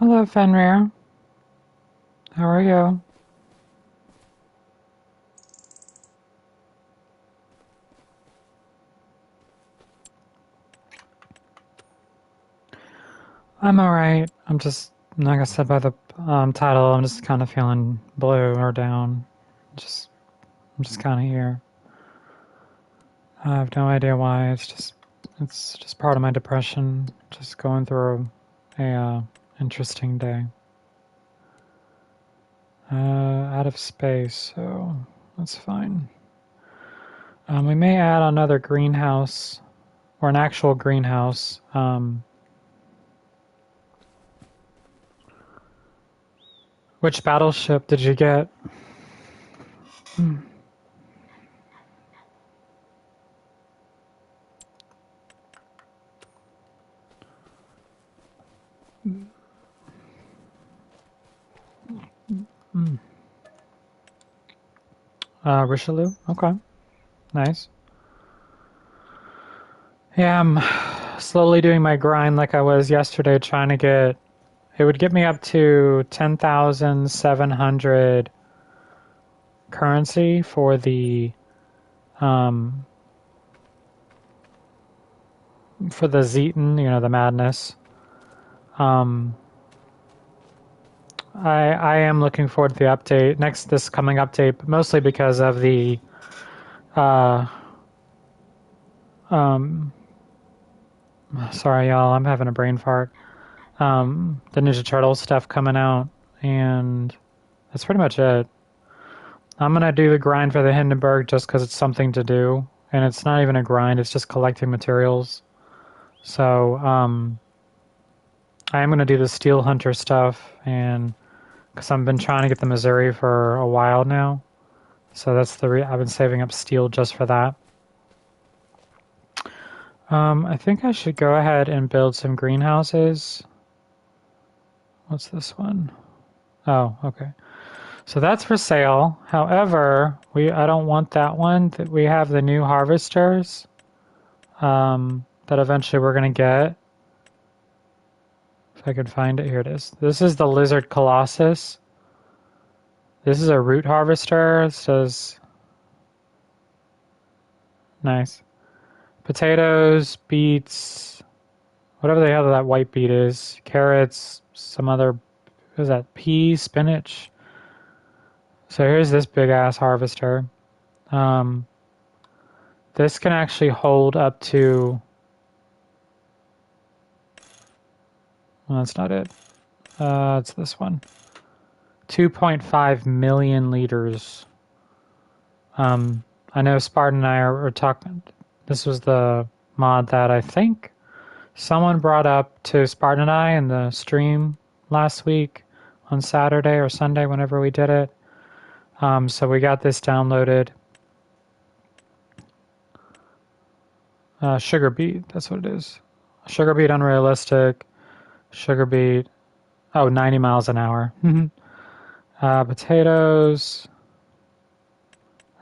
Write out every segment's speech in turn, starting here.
Hello, Fenrir. How are you? I'm alright. I'm just, like I said by the title, I'm just kind of feeling blue or down. Just, I'm just kind of here. I have no idea why. It's just part of my depression. Just going through a interesting day. Out of space, so that's fine. We may add another greenhouse, or an actual greenhouse. Which battleship did you get? Richelieu? Okay, nice. Yeah, I'm slowly doing my grind like I was yesterday, trying to get. It would get me up to 10,700 currency um, for the Zeton, the madness. Um, I am looking forward to the update this coming update, mostly because of the uh, um, sorry y'all, I'm having a brain fart. The Ninja Turtle stuff coming out, and that's pretty much it. I'm gonna do the grind for the Hindenburg just because it's something to do, and it's not even a grind, it's just collecting materials. So I am gonna do the Steel Hunter stuff, and because I've been trying to get the Missouri for a while now, so that's I've been saving up steel just for that. I think I should go ahead and build some greenhouses. What's this one? Oh, okay. So that's for sale. However, I don't want that one. We have the new harvesters that eventually we're going to get. If I could find it, here it is. This is the Lizard Colossus. This is a root harvester. It says, nice. Potatoes, beets, whatever the hell that white beet is. Carrots, some other, what is that, peas, spinach. So here's this big ass harvester. This can actually hold up to, well, that's not it. It's this one. 2.5 million liters. I know Spartan and I were talking, this was the mod that I think someone brought up to Spartan and I in the stream last week on Saturday or Sunday, whenever we did it. So we got this downloaded. Sugar beet, that's what it is. Sugar beet unrealistic. Sugar beet, 90 miles an hour. Potatoes,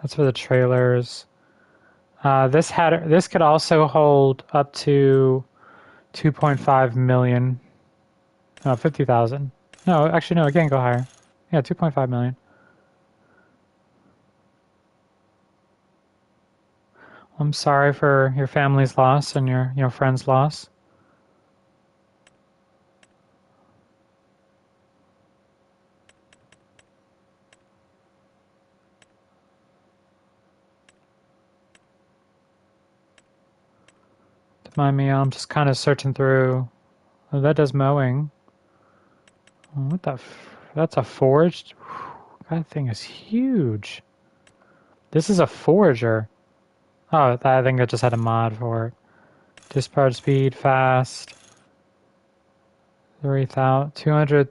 that's for the trailers. This could also hold up to 2.5 million. 50,000. No, actually, no, it can't go higher. Yeah, 2.5 million. I'm sorry for your family's loss and your friend's loss. Don't mind me, I'm just kind of searching through. Oh, that does mowing. What the? That's a forged. That thing is huge. This is a forager. Oh, I think I just had a mod for it. Discharge speed, fast. 3,000, 200.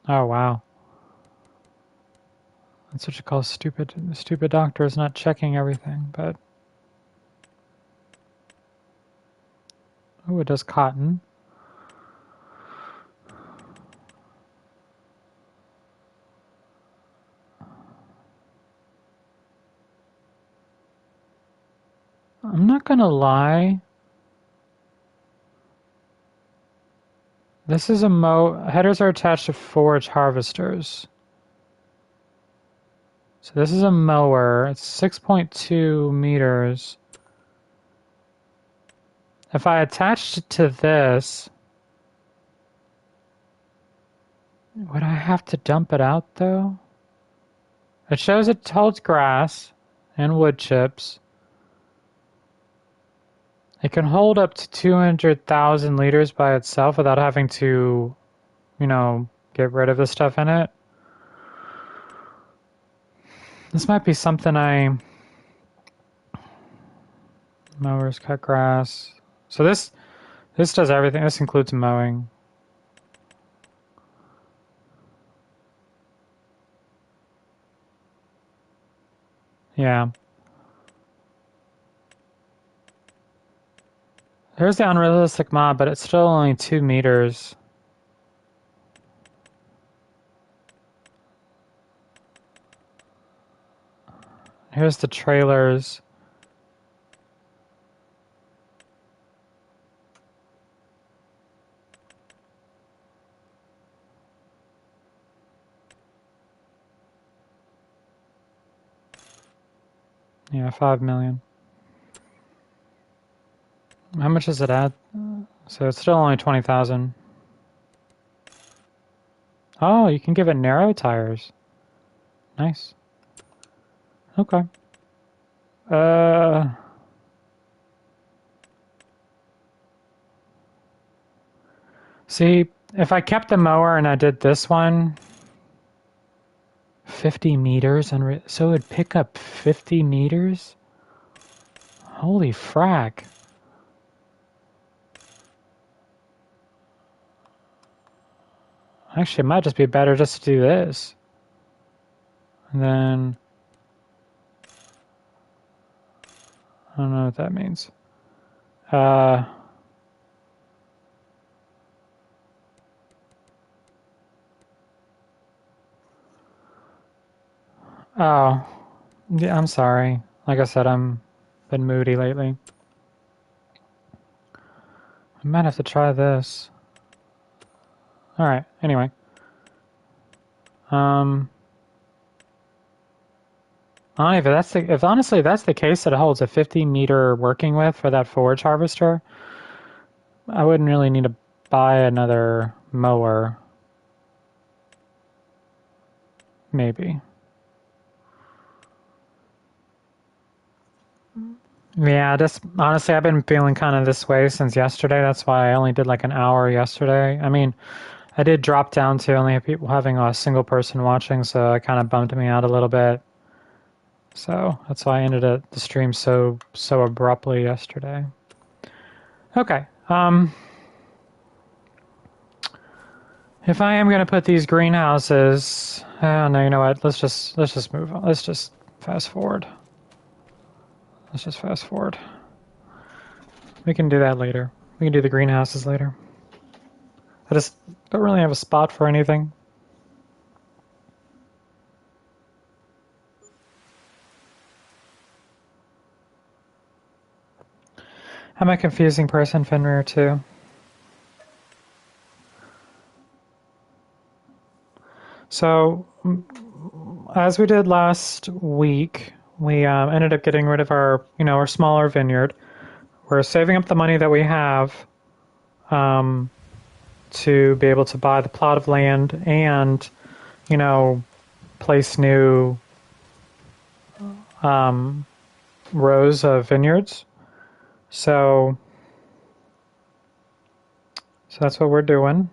Oh wow. That's what you call stupid. The stupid doctor is not checking everything, but. Oh, it does cotton. I'm not gonna lie. This is a headers are attached to forage harvesters. So this is a mower. It's 6.2 meters. If I attached it to this, would I have to dump it out though? It shows it holds grass and wood chips. It can hold up to 200,000 liters by itself without having to, you know, get rid of the stuff in it. This might be something mowers cut grass. So this does everything. This includes mowing. Yeah. Here's the unrealistic mod, but it's still only 2 meters. Here's the trailers. Yeah, 5 million. How much does it add? So it's still only 20,000. Oh, you can give it narrow tires. Nice. Okay. See, if I kept the mower and I did this one, 50 meters, so it'd pick up 50 meters? Holy frack. Actually, it might just be better just to do this. And then, I don't know what that means. Oh, yeah, I'm sorry. Like I said, I'm been moody lately. I might have to try this. Alright, anyway. If honestly that's the case that it holds a 50 meter working width for that forage harvester, I wouldn't really need to buy another mower. Maybe. Yeah, just honestly, I've been feeling kind of this way since yesterday. That's why I only did like an hour yesterday. I mean, I did drop down to only having a single person watching, so it kind of bumped me out a little bit. So that's why I ended the stream so abruptly yesterday. Okay. If I am gonna put these greenhouses, no, you know what? Let's just move on. Let's just fast forward. Let's just fast forward. We can do that later. We can do the greenhouses later. I just don't really have a spot for anything. I'm a confusing person, Fenrir, too. So, as we did last week, we ended up getting rid of our smaller vineyard. We're saving up the money that we have to be able to buy the plot of land and, place new rows of vineyards. So that's what we're doing.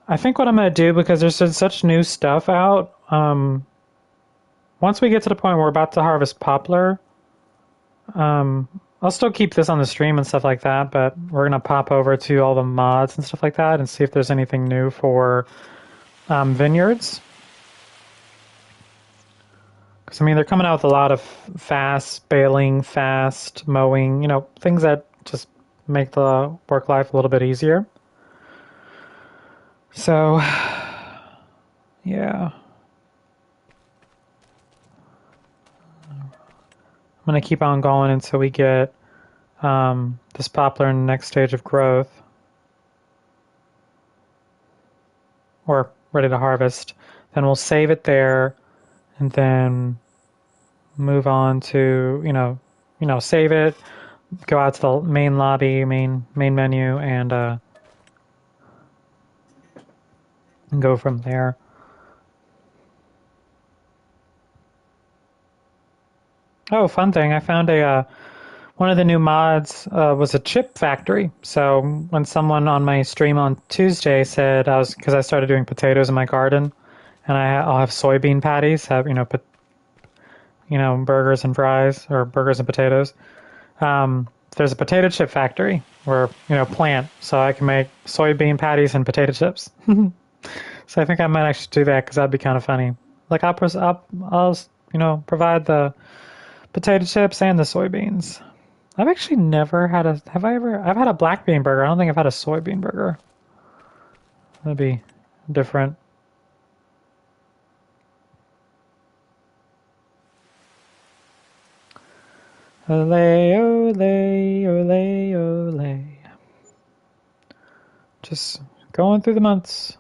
I think what I'm going to do, because there's such new stuff out, once we get to the point where we're about to harvest poplar, I'll still keep this on the stream and stuff like that, but we're going to pop over to all the mods and stuff like that and see if there's anything new for vineyards. Because, I mean, they're coming out with a lot of fast baling, fast mowing, things that just make the work life a little bit easier. So, yeah. I'm going to keep on going until we get this poplar in the next stage of growth. Or ready to harvest. Then we'll save it there and then move on to, save it, go out to the main lobby, main menu, and go from there. Oh, fun thing! I found one of the new mods was a chip factory. So when someone on my stream on Tuesday said because I started doing potatoes in my garden, and I'll have soybean patties, burgers and fries or burgers and potatoes. There's a potato chip factory or plant, so I can make soybean patties and potato chips. So I think I might actually do that because that'd be kind of funny. Like I'll provide the potato chips and the soybeans. I've actually never had I've had a black bean burger. I don't think I've had a soybean burger. That'd be different. Ole, ole, ole, ole. Just going through the months.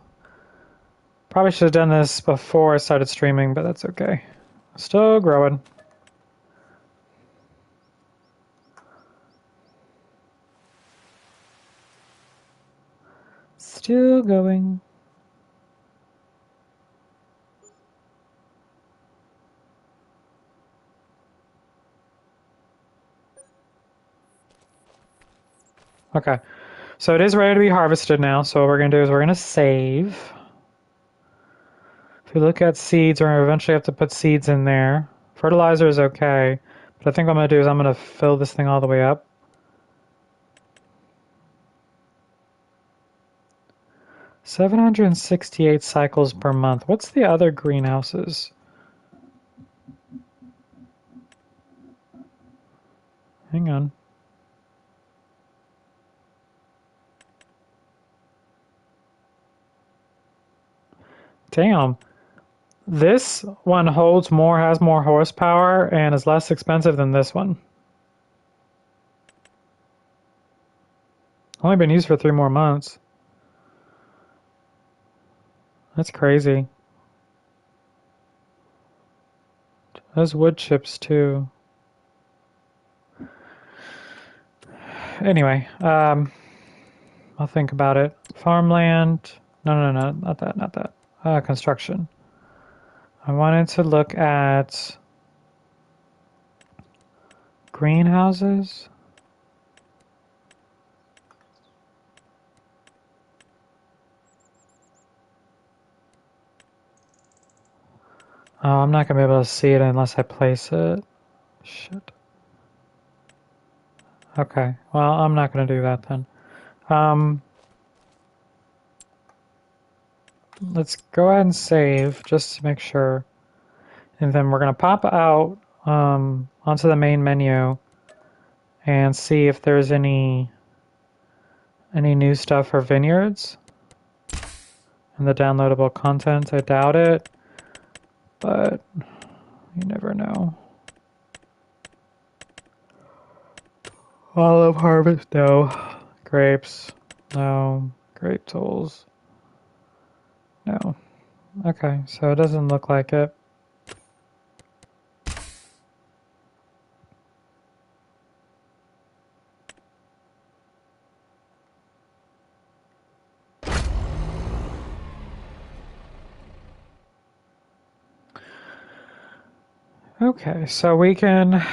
Probably should have done this before I started streaming, but that's okay. Still growing. Still going. Okay, so it is ready to be harvested now. So what we're going to do is we're going to save. If we look at seeds, we're going to eventually have to put seeds in there. Fertilizer is okay, but I think what I'm going to do is I'm going to fill this thing all the way up. 768 cycles per month. What's the other greenhouses? Hang on. Damn. This one holds more, has more horsepower, and is less expensive than this one. Only been used for 3 more months. That's crazy. Those wood chips too. Anyway, I'll think about it. Farmland. No, not that. Construction. I wanted to look at greenhouses. Oh, I'm not going to be able to see it unless I place it. Shit. Okay, well, I'm not going to do that then. Let's go ahead and save just to make sure. And then we're going to pop out onto the main menu and see if there's any new stuff for vineyards in the downloadable content. I doubt it, but you never know. Olive harvest, no. Grapes, no. Grape tools, no. Okay, so it doesn't look like it. Okay, so we're gonna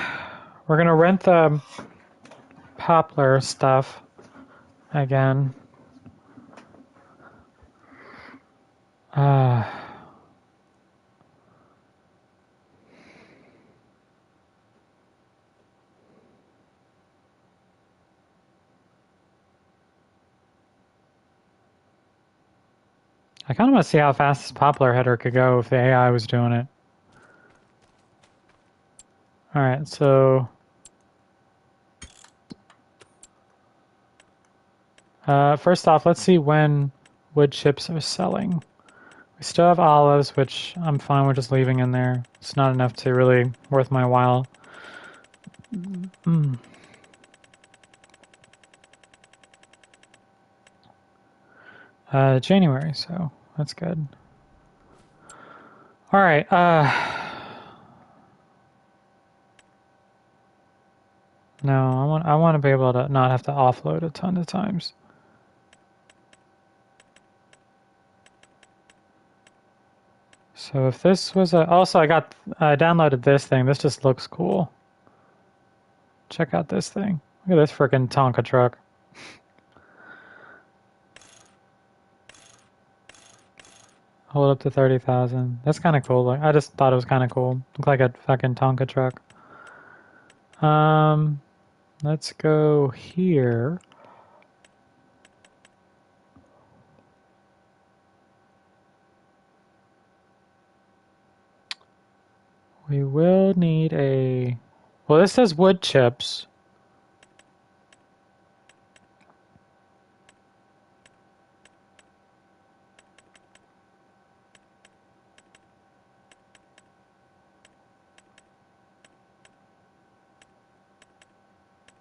rent the poplar stuff again. I kind of want to see how fast this poplar header could go if the AI was doing it. Alright, so first off, let's see when wood chips are selling. We still have olives, which I'm fine with just leaving in there. It's not enough to really worth my while January, so that's good. All right. No, I want to be able to not have to offload a ton of times. So if this was also I downloaded this thing. This just looks cool. Check out this thing. Look at this freaking Tonka truck. Hold up to 30,000. That's kind of cool. Like, I just thought it was kind of cool. Looked like a fucking Tonka truck. Let's go here. We will need a... Well, this says wood chips.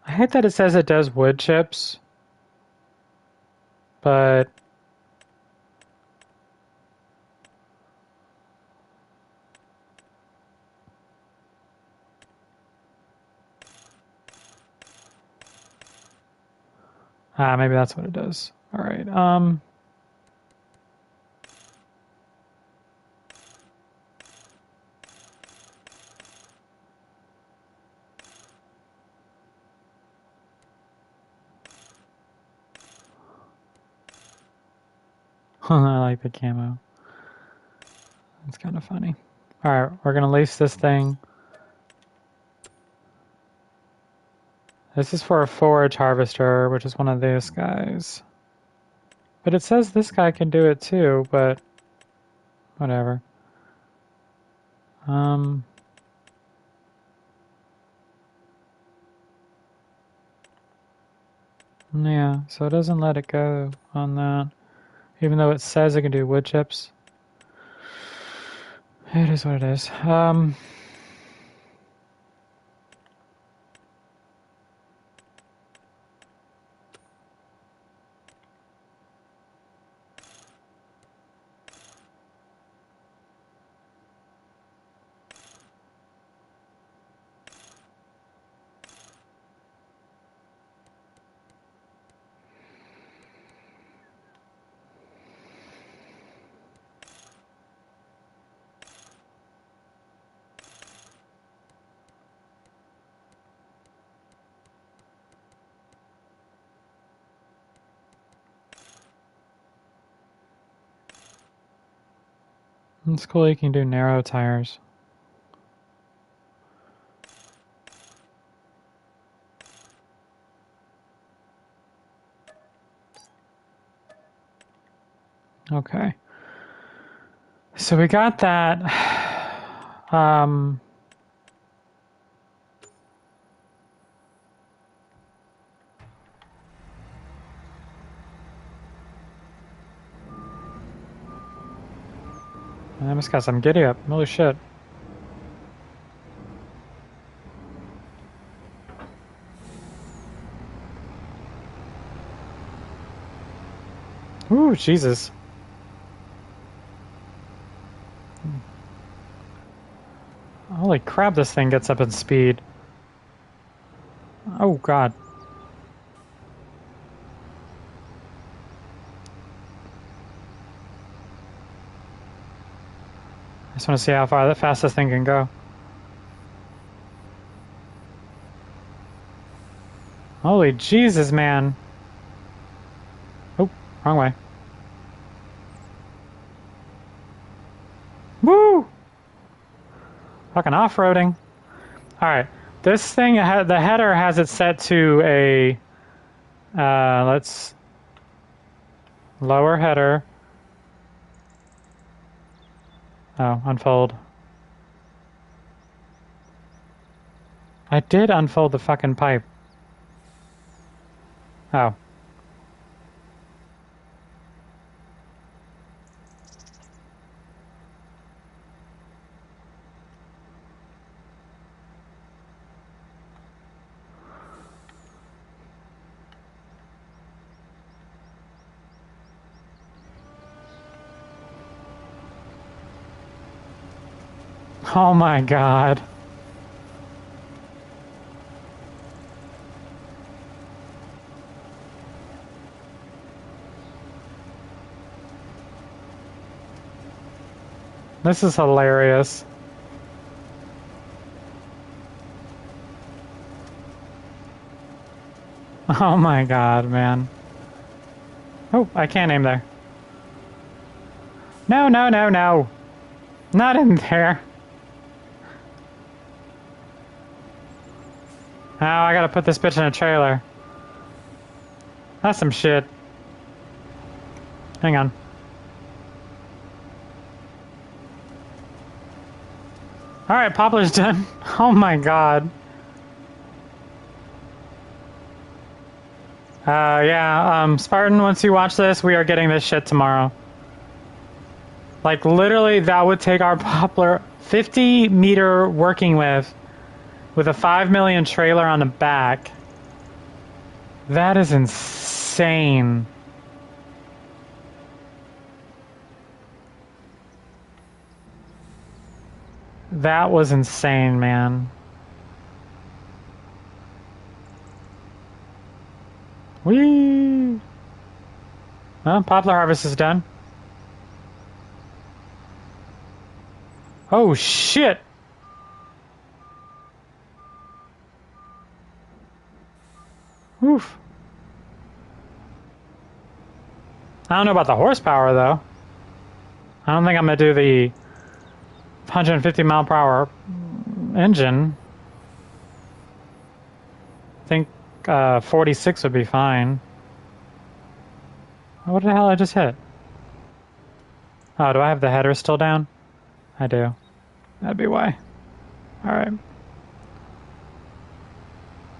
I hate that it says it does wood chips, but maybe that's what it does. All right. I like the camo. It's kind of funny. All right, we're gonna lace this thing. This is for a forage harvester, which is one of these guys. But it says this guy can do it too, but whatever. Yeah, so it doesn't let it go on that. Even though it says it can do wood chips. It is what it is. It's cool you can do narrow tires. Okay. So we got that. I almost got some giddy up. Holy shit. Ooh, Jesus. Holy crap, this thing gets up in speed. Oh, God. I just want to see how fast this thing can go. Holy Jesus, man. Oh, wrong way. Woo! Fucking off-roading. Alright. This thing, the header has it set to a... let's... Lower header. Oh, unfold. I did unfold the fucking pipe. Oh. Oh my god. This is hilarious. Oh my god, man. Oh, I can't aim there. No, no, no, no. Not in there. Oh, I gotta put this bitch in a trailer. That's some shit. Hang on. Alright, Poplar's done. Oh my god. Yeah, Spartan, once you watch this, we are getting this shit tomorrow. Like, literally, that would take our Poplar 50-meter working with a 5 million trailer on the back. That is insane. That was insane, man. Whee! Well, poplar harvest is done. Oh, shit! Oof. I don't know about the horsepower, though. I don't think I'm gonna do the 150 mile per hour engine. I think 46 would be fine. What the hell I just hit? Oh, do I have the header still down? I do. That'd be why. Alright.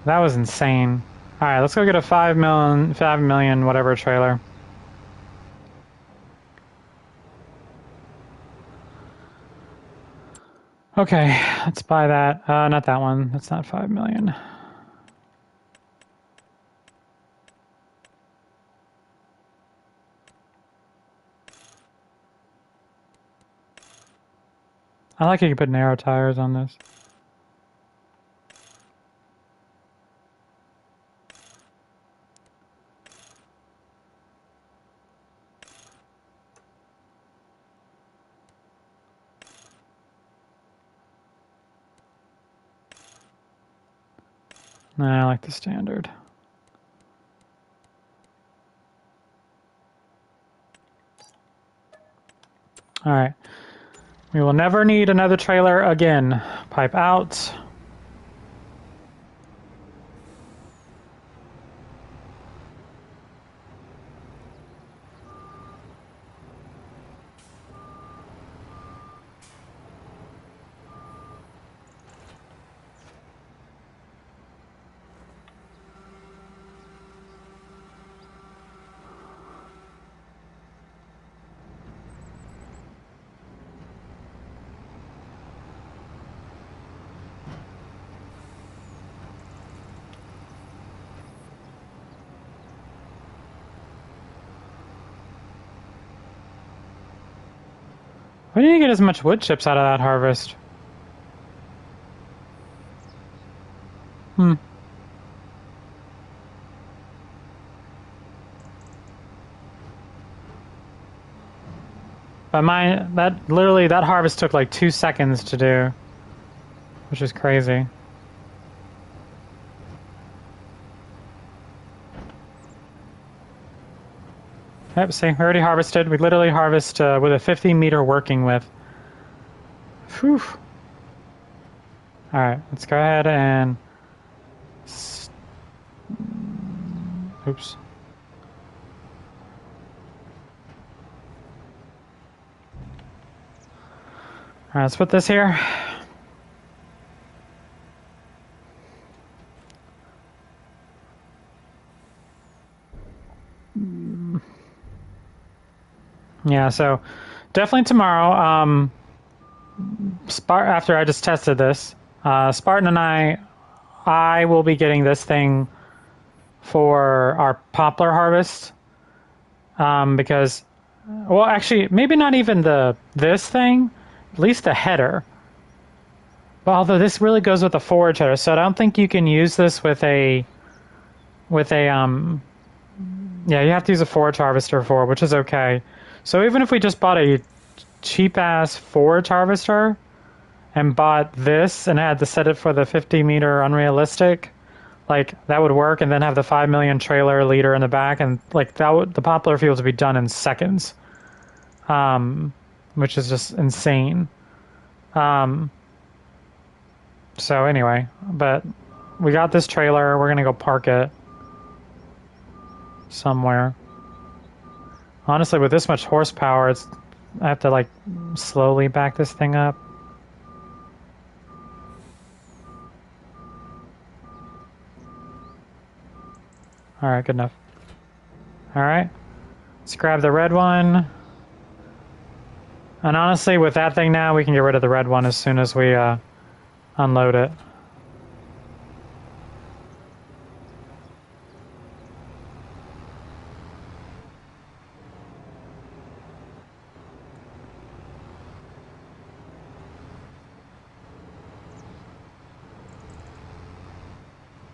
That was insane. Alright, let's go get a 5 million whatever trailer. Okay, let's buy that. Not that one. That's not 5 million. I like you can put narrow tires on this. Nah, I like the standard. Alright. We will never need another trailer again. Pipe out. Why didn't you get as much wood chips out of that harvest? But that harvest took like 2 seconds to do, which is crazy. Yep, see, we already harvested. We literally harvest with a 50-meter working width. Whew. Alright, let's go ahead and... Oops. Alright, let's put this here. Yeah, so definitely tomorrow, after I just tested this, Spartan and I will be getting this thing for our poplar harvest, because, well, actually, maybe not even this thing, at least the header. Well, although this really goes with a forage header, so I don't think you can use this with a yeah, you have to use a forage harvester for, which is okay. So even if we just bought a cheap ass forage harvester and bought this and had to set it for the 50-meter unrealistic, like that would work, and then have the 5 million trailer leader in the back, and like that would, the poplar fields would be done in seconds, which is just insane. So anyway, but we got this trailer. We're gonna go park it somewhere. Honestly, with this much horsepower, I have to like slowly back this thing up. All right, good enough. All right, let's grab the red one. And honestly, with that thing now, we can get rid of the red one as soon as we unload it.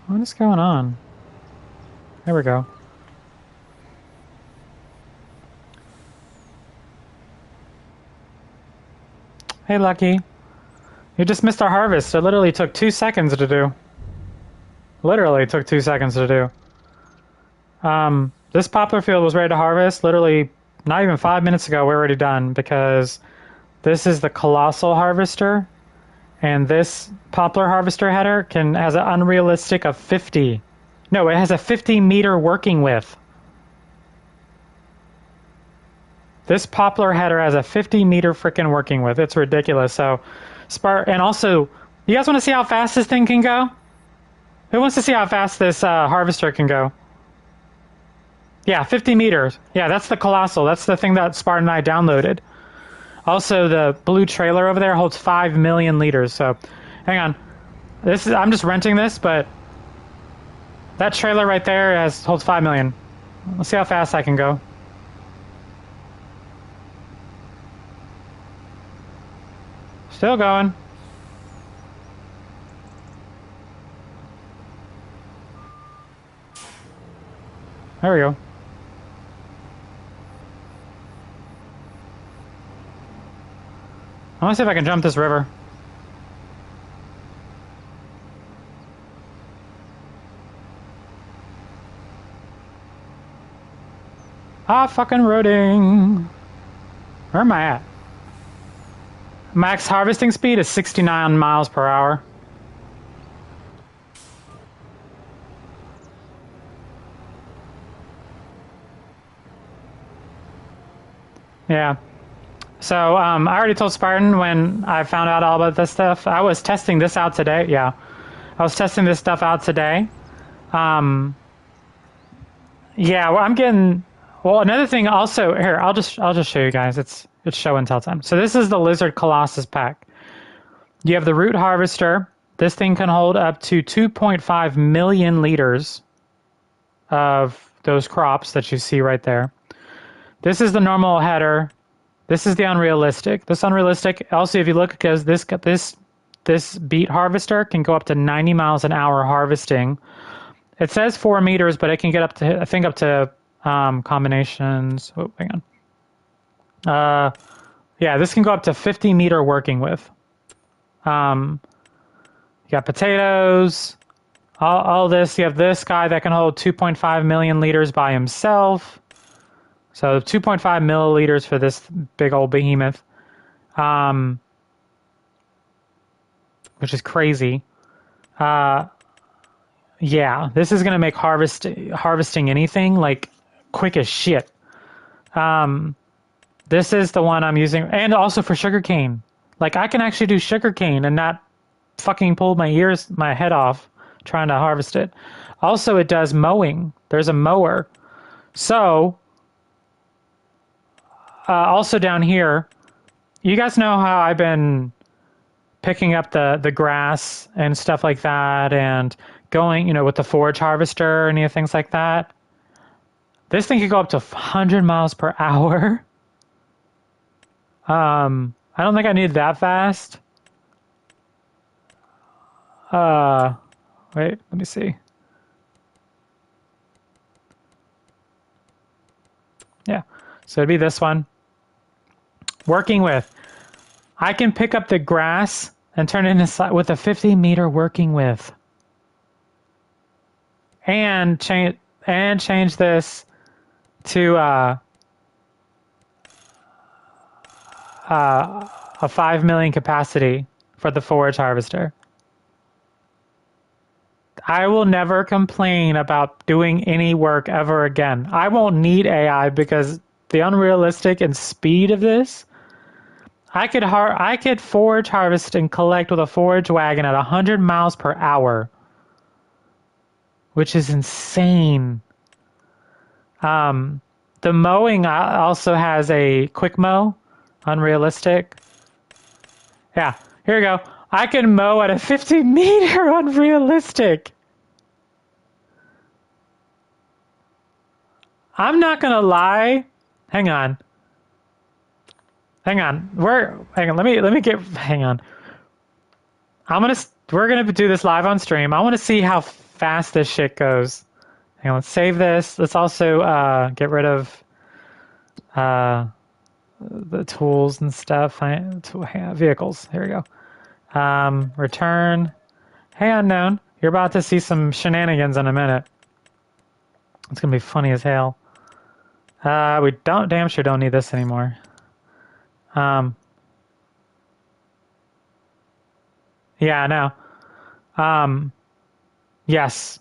What is going on? There we go. Hey, Lucky. You just missed our harvest. It literally took 2 seconds to do. Literally took 2 seconds to do. This poplar field was ready to harvest. Literally, not even 5 minutes ago, we're already done because this is the colossal harvester, and this poplar harvester header has an unrealistic of 50. No, it has a 50-meter working width. This poplar header has a 50-meter freaking working width. It's ridiculous. So, and also, you guys want to see how fast this thing can go? Who wants to see how fast this harvester can go? Yeah, 50 meters. Yeah, that's the colossal. That's the thing that Spartan and I downloaded. Also, the blue trailer over there holds 5 million liters. So, hang on. I'm just renting this, but that trailer right there holds 5 million. Let's see how fast I can go. Still going. There we go. I want to see if I can jump this river. Fucking roading. Where am I at? Max harvesting speed is 69 miles per hour. Yeah. So I already told Spartan when I found out all about this stuff. I was testing this out today. Yeah. I was testing this stuff out today. Yeah, well, I'm getting... Well, another thing also... Here, I'll just show you guys. It's show and tell time. So this is the Lizard Colossus pack. You have the root harvester. This thing can hold up to 2.5 million liters of those crops that you see right there. This is the normal header. This is the unrealistic. This unrealistic, also if you look, because this beet harvester can go up to 90 miles an hour harvesting. It says 4 meters, but it can get up to, I think, up to combinations. Oh, hang on. Yeah, this can go up to 50-meter working width. You got potatoes, all this. You have this guy that can hold 2.5 million liters by himself. So 2.5 milliliters for this big old behemoth, which is crazy. Yeah, this is going to make harvesting anything like quick as shit. This is the one I'm using, and also for sugarcane. Like I can actually do sugarcane and not fucking pull my head off trying to harvest it. Also, it does mowing. There's a mower. So, also down here, you guys know how I've been picking up the grass and stuff like that and going, with the forage harvester and things like that. This thing could go up to 100 miles per hour. I don't think I need that fast. wait, let me see. Yeah, so it'd be this one. Working with. I can pick up the grass and turn it into with a 50-meter working with. And change this to a 5 million capacity for the forage harvester. I will never complain about doing any work ever again. I won't need AI because the unrealistic and speed of this. I could forage harvest and collect with a forage wagon at 100 miles per hour, which is insane. The mowing also has a quick mow, unrealistic. Yeah, here we go. I can mow at a 50-meter unrealistic. I'm not gonna lie. Hang on. Hang on. Hang on. Let me get. Hang on. We're gonna do this live on stream. I want to see how fast this shit goes. Hang on. Let's save this. Let's also get rid of the tools and stuff. Vehicles. Here we go. Return. Hey, unknown. You're about to see some shenanigans in a minute. It's gonna be funny as hell. We damn sure don't need this anymore. Yeah, I know. Yes.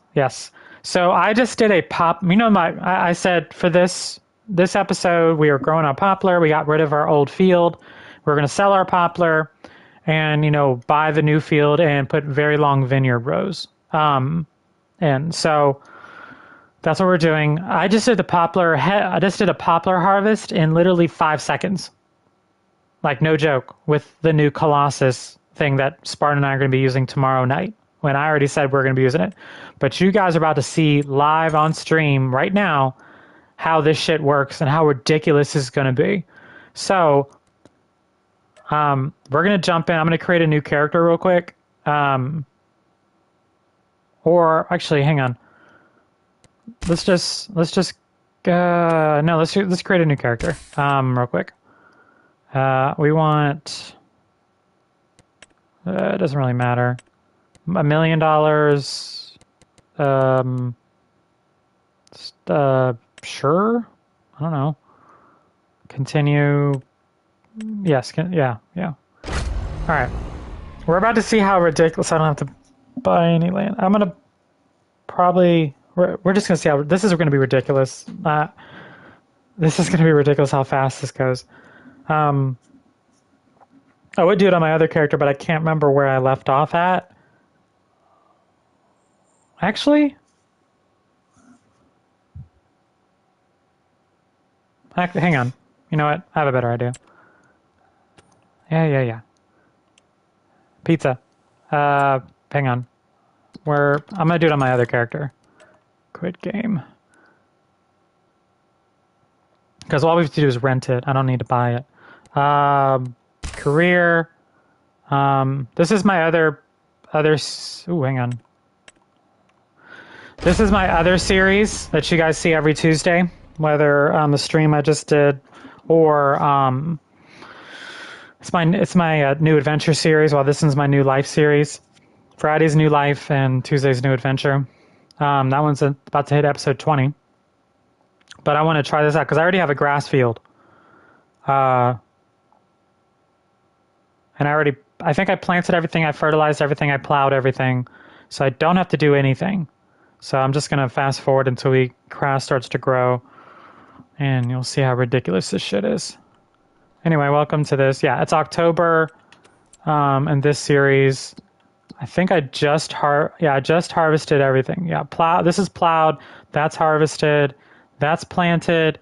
So I just did a I said for this episode, we were growing a poplar. We got rid of our old field. We're going to sell our poplar and, buy the new field and put very long vineyard rows. And so that's what we're doing. I just did a poplar harvest in literally 5 seconds. Like, no joke, with the new Colossus thing that Spartan and I are going to be using tomorrow night, when I already said we're going to be using it. But you guys are about to see live on stream right now how this shit works and how ridiculous this is going to be. So we're going to jump in. I'm going to create a new character real quick. Or actually, hang on. Let's create a new character real quick. We want, it doesn't really matter. $1 million. Sure. I don't know. Continue. Yes. Yeah. All right. We're about to see how ridiculous. I don't have to buy any land. I'm gonna probably. We're just gonna see how this is going to be ridiculous. This is going to be ridiculous how fast this goes. I would do it on my other character, but I can't remember where I left off at. Actually, hang on. You know what? I have a better idea. Yeah. Pizza. Hang on. I'm gonna do it on my other character. Quit game. Because all we have to do is rent it. I don't need to buy it. Career. This is my other. Ooh, hang on. This is my other series that you guys see every Tuesday, whether on the stream I just did, or it's my new adventure series. While this one's my new life series. Friday's new life and Tuesday's new adventure. That one's about to hit episode 20. But I want to try this out because I already have a grass field. And I think I planted everything, I fertilized everything, I plowed everything. So I don't have to do anything. So I'm just going to fast forward until grass starts to grow. And you'll see how ridiculous this shit is. Anyway, welcome to this. Yeah, it's October. And this series, I think I just harvested everything. Yeah, this is plowed. That's harvested. That's planted.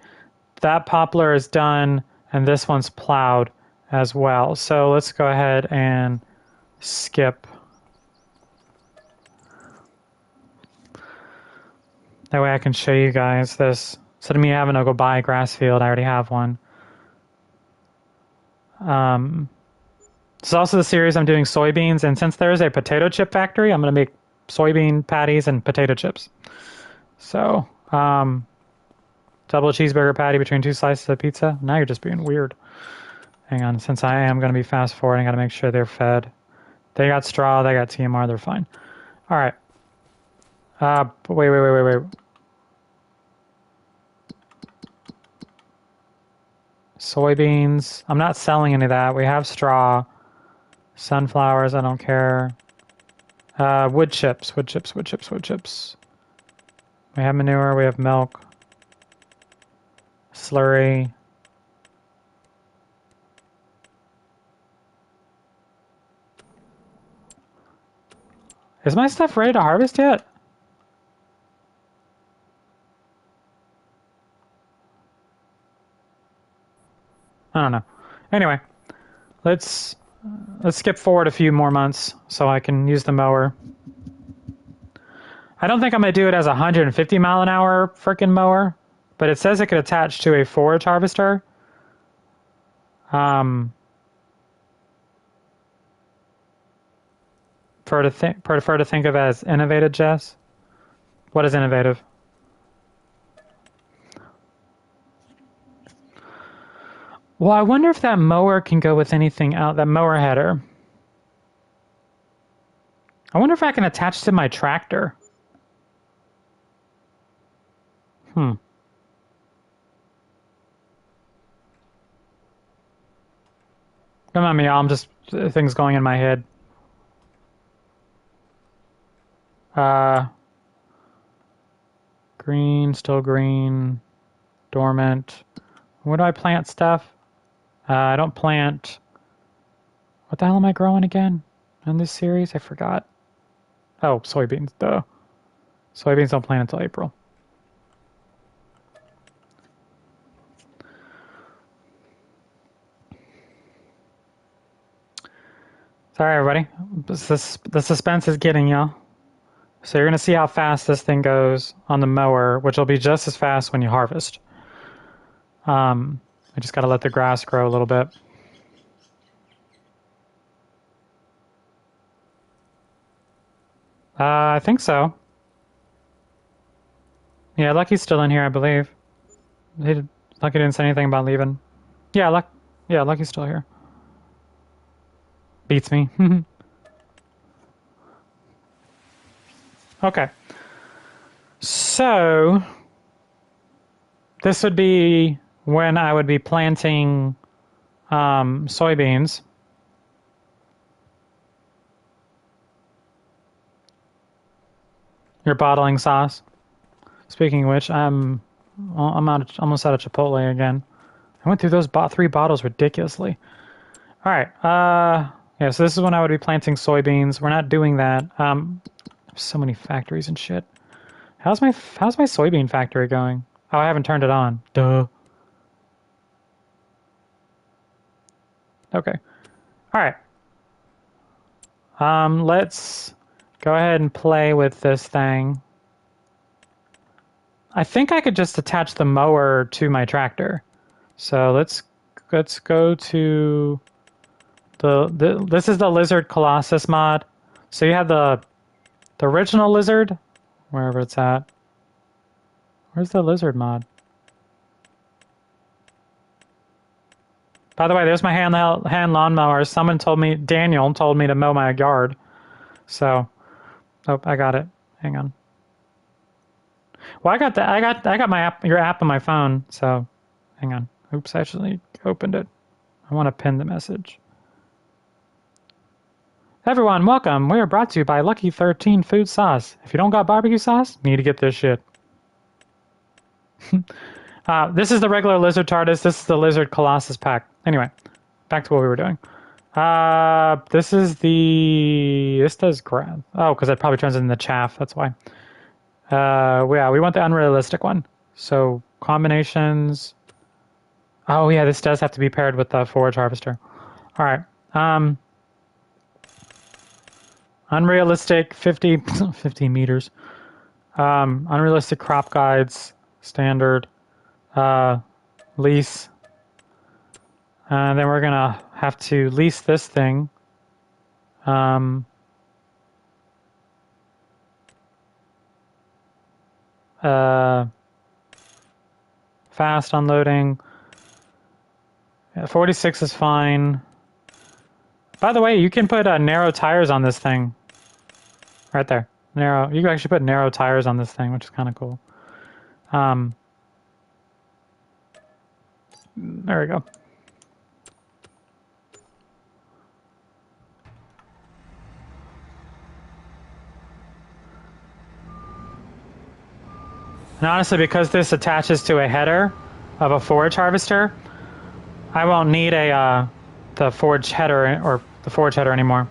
That poplar is done. And this one's plowed as well. So let's go ahead and skip. That way I can show you guys this. Instead of me having to go buy a grass field, I already have one. This is also the series I'm doing soybeans, and since there is a potato chip factory, I'm going to make soybean patties and potato chips. So, double cheeseburger patty between 2 slices of pizza. Now you're just being weird. Hang on, since I am going to be fast forwarding, I got to make sure they're fed. They got straw, they got TMR, they're fine. All right. Wait. Soybeans. I'm not selling any of that. We have straw. Sunflowers, I don't care. Wood chips. We have manure, we have milk. Slurry. Is my stuff ready to harvest yet? I don't know. Anyway, let's skip forward a few more months so I can use the mower. I don't think I'm going to do it as a 150 mile an hour frickin' mower, but it says it could attach to a forage harvester. Prefer to think of as innovative, Jess. What is innovative? Well, I wonder if that mower can go with anything out. That mower header. I wonder if I can attach to my tractor. Come on, me. I'm just things going in my head. Green, still green, dormant. Where do I plant stuff? I don't plant. What the hell am I growing again in this series? I forgot. Oh, soybeans. Duh. Soybeans don't plant until April. Sorry, everybody. The suspense is getting y'all. So you're going to see how fast this thing goes on the mower, which will be just as fast when you harvest. I just got to let the grass grow a little bit. I think so. Yeah, Lucky's still in here, I believe. Lucky didn't say anything about leaving. Yeah, Lucky's still here. Beats me. Okay. So, this would be when I would be planting soybeans. You're bottling sauce. Speaking of which, I'm almost out of Chipotle again. I went through those 3 bottles ridiculously. All right. Yeah, so this is when I would be planting soybeans. We're not doing that. So many factories and shit. How's my soybean factory going? Oh, I haven't turned it on. Duh. Okay. All right. Let's go ahead and play with this thing. I think I could just attach the mower to my tractor. So let's go to this is the Lizard Colossus mod. So you have the original Lizard, wherever it's at. Where's the Lizard mod? By the way, there's my hand lawnmower. Daniel told me to mow my yard. So, oh, I got it. Hang on. Well, I got your app on my phone. So, hang on. Oops, I actually opened it. I want to pin the message. Everyone, welcome. We are brought to you by Lucky13 Food Sauce. If you don't got barbecue sauce, you need to get this shit. This is the regular Lizard TARDIS. This is the Lizard Colossus pack. Anyway, back to what we were doing. This does grass. Oh, because it probably turns into chaff. That's why. Yeah, we want the unrealistic one. So combinations. Oh yeah, this does have to be paired with the forage harvester. All right. Unrealistic 50 meters. Unrealistic crop guides, standard, lease. Then we're gonna have to lease this thing. Fast unloading. 46 is fine. By the way, you can put narrow tires on this thing. Right there. Narrow. You can actually put narrow tires on this thing, which is kind of cool. There we go. And honestly, because this attaches to a header of a forage harvester, I won't need the forage header or the forage header anymore.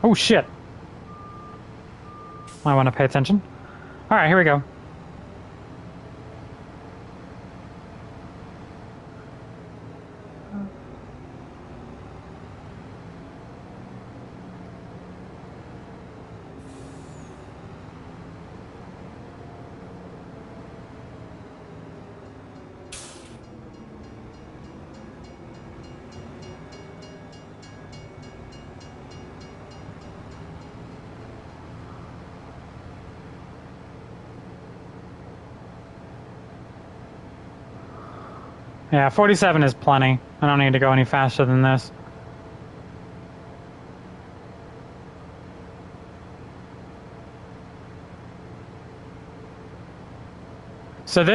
Oh shit! I want to pay attention. All right, here we go. Yeah, 47 is plenty. I don't need to go any faster than this. So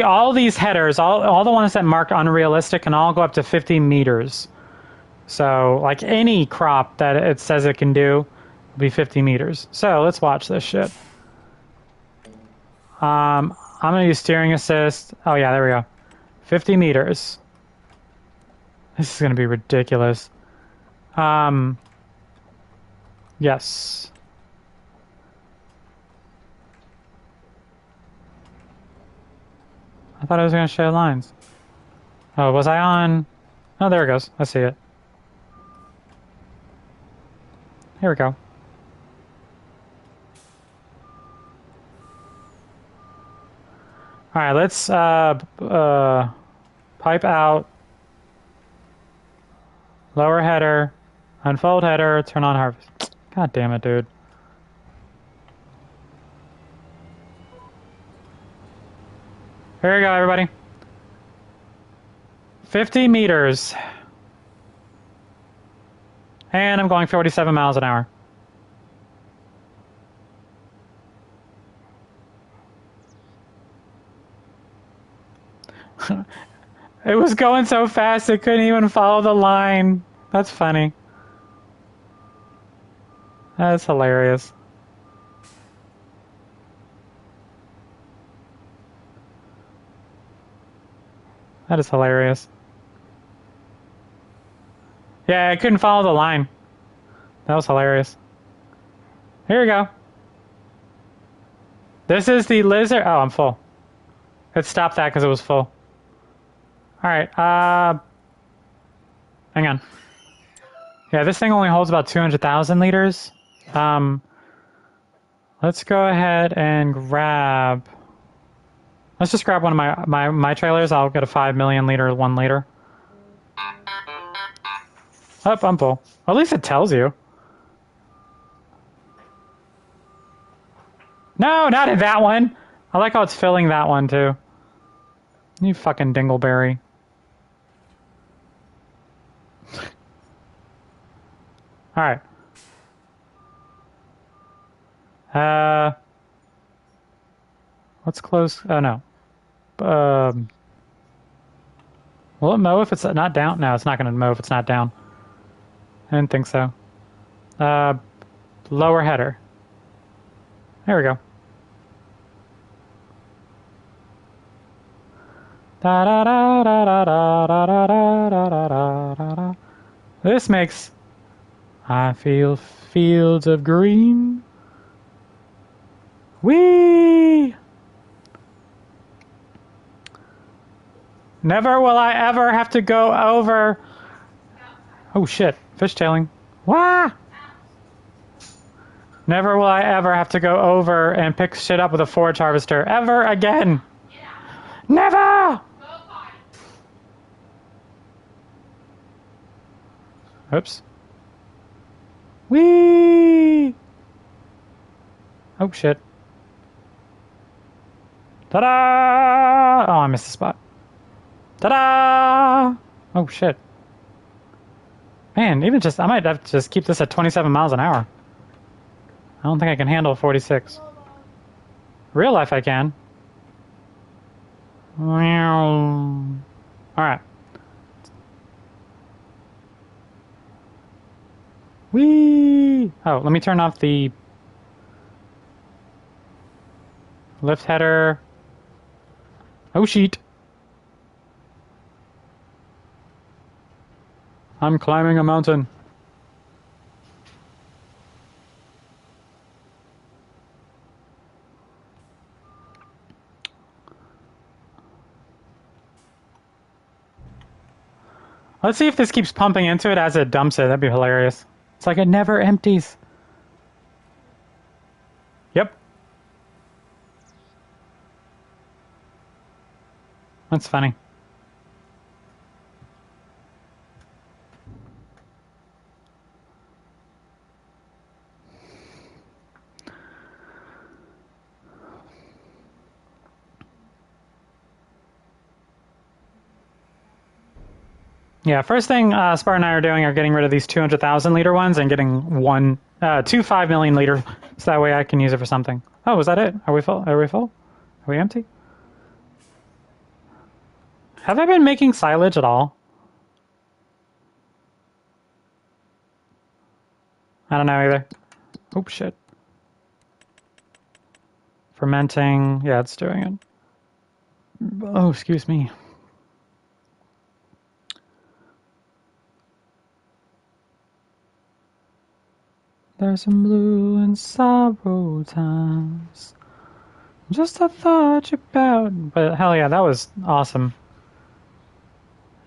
all these headers, all the ones that mark unrealistic can all go up to 50 meters. So like any crop that it says it can do will be 50 meters. So let's watch this shit. I'm gonna use steering assist. Oh yeah, there we go. 50 meters. This is gonna be ridiculous. Yes. I thought I was gonna show lines. Oh, was I on? Oh, there it goes. I see it. Here we go. All right, let's pipe out, lower header, unfold header, turn on harvest. God damn it, dude. Here we go, everybody. 50 meters. And I'm going 47 miles an hour. It was going so fast it couldn't even follow the line. That's funny. That's hilarious. That is hilarious. Yeah, I couldn't follow the line. That was hilarious. Here we go. This is the lizard. Oh, I'm full. It stopped that because it was full. All right. Hang on. Yeah, this thing only holds about 200,000 liters. Let's go ahead and grab. Let's just grab one of my trailers. I'll get a 5 million liter 1 liter. Oh, I'm full. Well, at least it tells you. No, not in that one. I like how it's filling that one too. You fucking dingleberry. All right. Let's close. Oh no. Will it mow if it's not down? No, it's not going to mow if it's not down. I didn't think so. Lower header. There we go. Da da da da da da da da da da da. This makes. I feel fields of green. Whee! Never will I ever have to go over. Oh shit! Fishtailing. Wah! Never will I ever have to go over and pick shit up with a forage harvester. Ever again. Never! Oops. Whee! Oh, shit. Ta-da! Oh, I missed the spot. Ta-da! Oh, shit. Man, even just, I might have to just keep this at 27 miles an hour. I don't think I can handle 46. Real life I can. Alright. Whee! Oh, let me turn off the lift header. Oh, sheet. I'm climbing a mountain. Let's see if this keeps pumping into it as it dumps it. That'd be hilarious. It's like it never empties. Yep. That's funny. Yeah, first thing Spartan and I are doing are getting rid of these 200,000 liter ones and getting two 5 million liter, so that way I can use it for something. Oh, was that it? Are we full? Are we full? Are we empty? Have I been making silage at all? I don't know either. Oh, shit. Fermenting. Yeah, it's doing it. Oh, excuse me. There's some blue and sorrow times. Just a thought about. But hell yeah, that was awesome.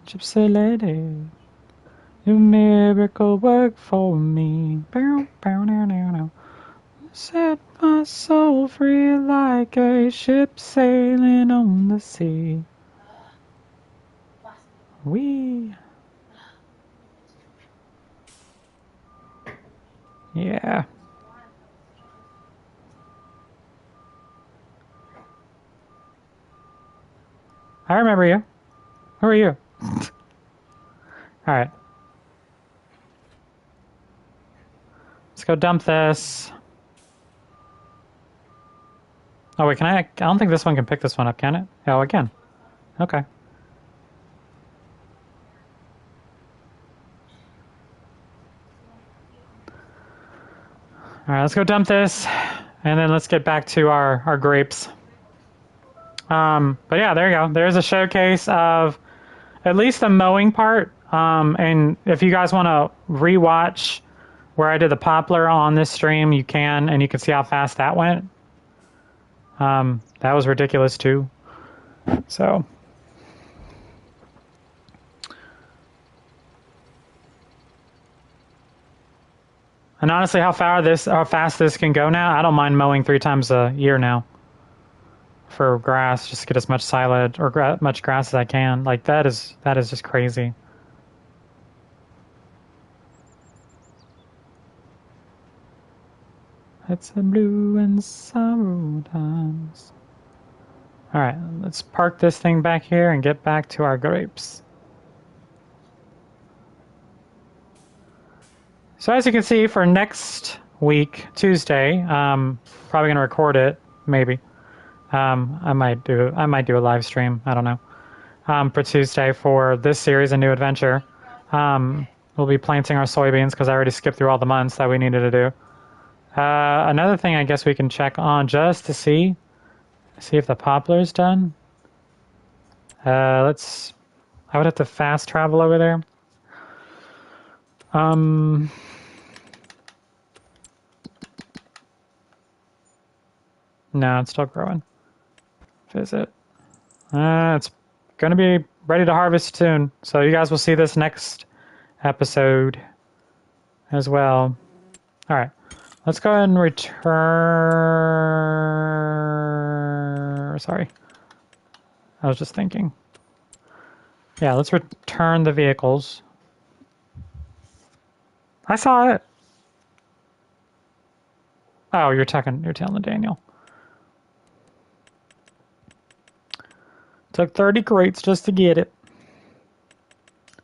Gypsy lady, your miracle work for me. Bow, bow, now, now, now. Set my soul free like a ship sailing on the sea. Wee. Yeah. I remember you. Who are you? Alright. Let's go dump this. Oh wait, can I don't think this one can pick this one up, can it? Oh, it can. Okay. Alright, let's go dump this, and then let's get back to our grapes. But yeah, there you go. There's a showcase of at least the mowing part. And if you guys want to rewatch where I did the poplar on this stream, you can, and you can see how fast that went. That was ridiculous too. So. And honestly, how fast this can go now, I don't mind mowing 3 times a year now for grass, just to get as much silage or much grass as I can. Like that is just crazy. It's a blue and sorrow times. All right, let's park this thing back here and get back to our grapes. So as you can see, for next week, Tuesday, probably gonna record it, maybe. I might do a live stream. I don't know. For Tuesday for this series, A New Adventure, we'll be planting our soybeans because I already skipped through all the months that we needed to do. Another thing I guess we can check on just to see if the poplar's done. I would have to fast travel over there. No, it's still growing. Visit. It's going to be ready to harvest soon. So you guys will see this next episode as well. All right. Let's go ahead and return... Sorry. I was just thinking. Yeah, let's return the vehicles. I saw it. Oh, you're telling Daniel. Took 30 crates just to get it.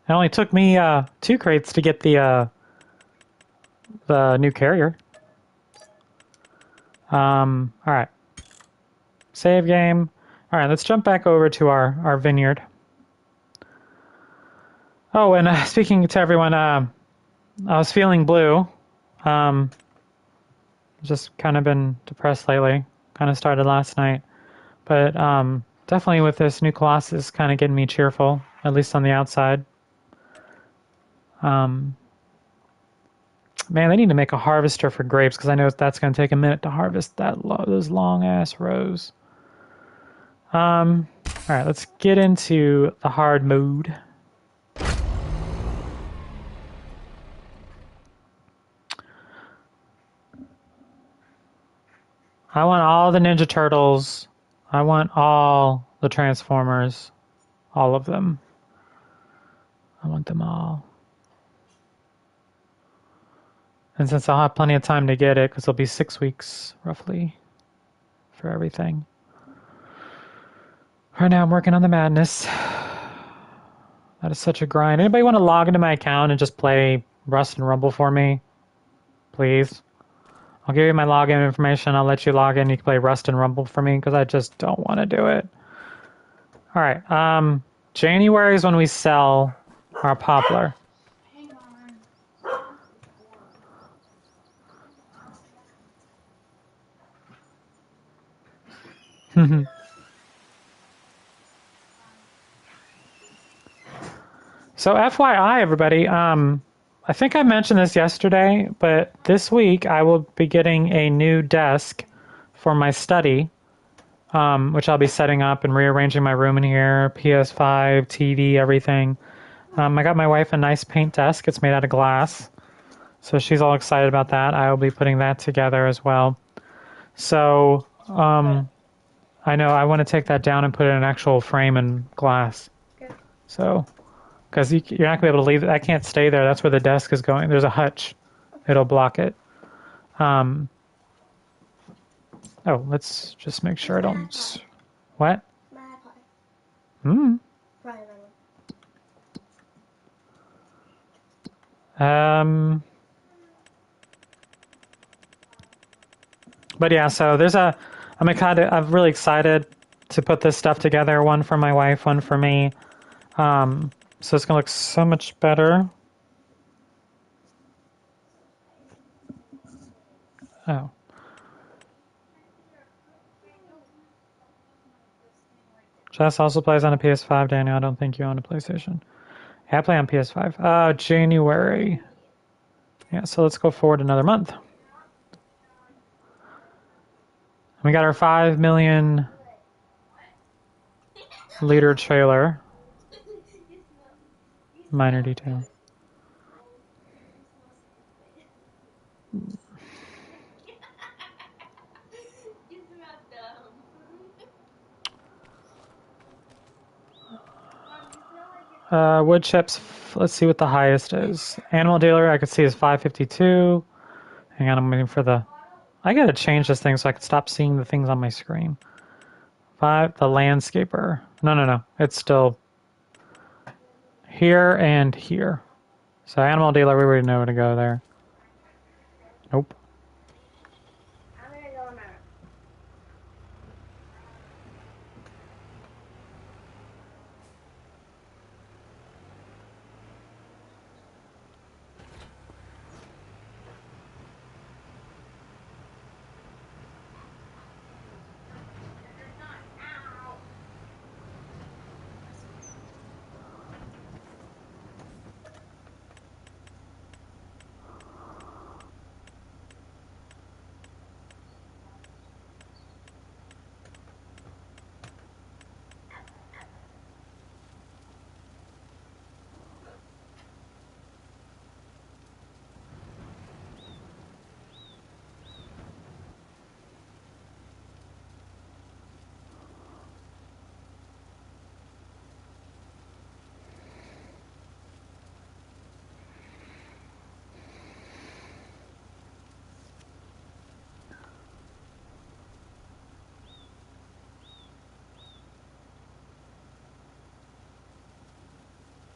It only took me 2 crates to get the new carrier. All right. Save game. All right, let's jump back over to our vineyard. Oh, and speaking to everyone, I was feeling blue. Just kind of been depressed lately. Kind of started last night. But definitely with this new Colossus kind of getting me cheerful, at least on the outside. Man, they need to make a harvester for grapes because I know that's going to take a minute to harvest those long-ass rows. All right, let's get into the hard mode. I want all the Ninja Turtles. I want all the Transformers. All of them. I want them all. And since I'll have plenty of time to get it, because it'll be 6 weeks, roughly, for everything. Right now I'm working on the madness. That is such a grind. Anybody want to log into my account and just play Rust and Rumble for me? Please. I'll give you my login information. I'll let you log in. You can play Rust and Rumble for me because I just don't want to do it. All right. January is when we sell our poplar. So FYI, everybody, I think I mentioned this yesterday, but this week I will be getting a new desk for my study, which I'll be setting up and rearranging my room in here, PS5, TV, everything. I got my wife a nice paint desk. It's made out of glass, so she's all excited about that. I will be putting that together as well. So I know I want to take that down and put it in an actual frame and glass. Okay. So... because you're not going to be able to leave it. I can't stay there. That's where the desk is going. There's a hutch. It'll block it. Oh, let's just make sure I don't... What? My iPod. But yeah, so there's I'm really excited to put this stuff together. One for my wife, one for me. So it's going to look so much better. Oh. Jess also plays on a PS5, Daniel. I don't think you own a PlayStation. Yeah, I play on PS5. January. Yeah, so let's go forward another month. We got our 5 million liter trailer. Minor detail. Wood chips, let's see what the highest is. Animal dealer, I could see is 552. Hang on, I'm waiting for the... I gotta change this thing so I can stop seeing the things on my screen. The landscaper. No. It's still here and here. So animal dealer, we already know where to go there. Nope.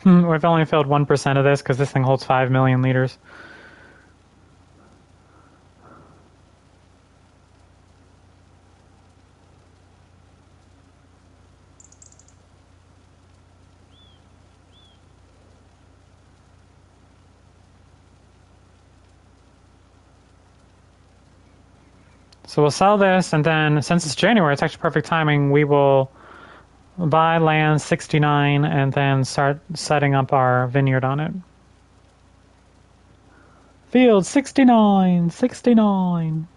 We've only filled 1% of this because this thing holds 5 million liters. So we'll sell this, and then since it's January, it's actually perfect timing. We will buy land 69 and then start setting up our vineyard on it. Field 69, 69.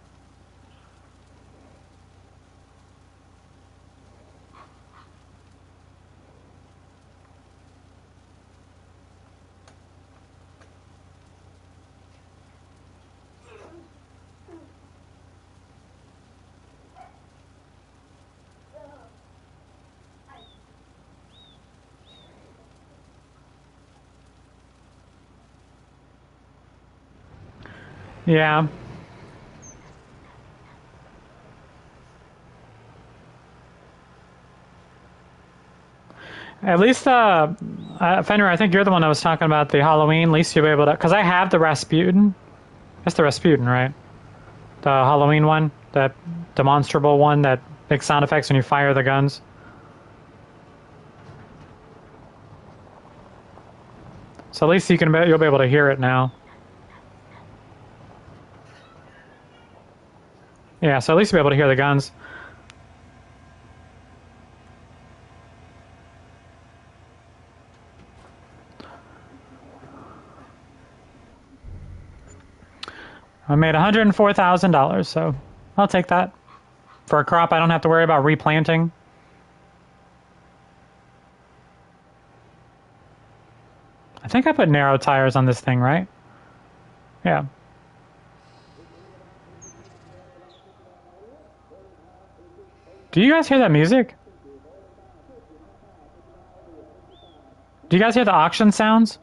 Yeah. At least, Fenrir, I think you're the one that was talking about the Halloween. At least you'll be able to, because I have the Rasputin. That's the Rasputin, right? The Halloween one, that demonstrable one that makes sound effects when you fire the guns. So at least you'll be able to hear it now. Yeah, so at least you'll be able to hear the guns. I made $104,000, so I'll take that. For a crop I don't have to worry about replanting. I think I put narrow tires on this thing, right? Yeah. Do you guys hear that music? Do you guys hear the auction sounds?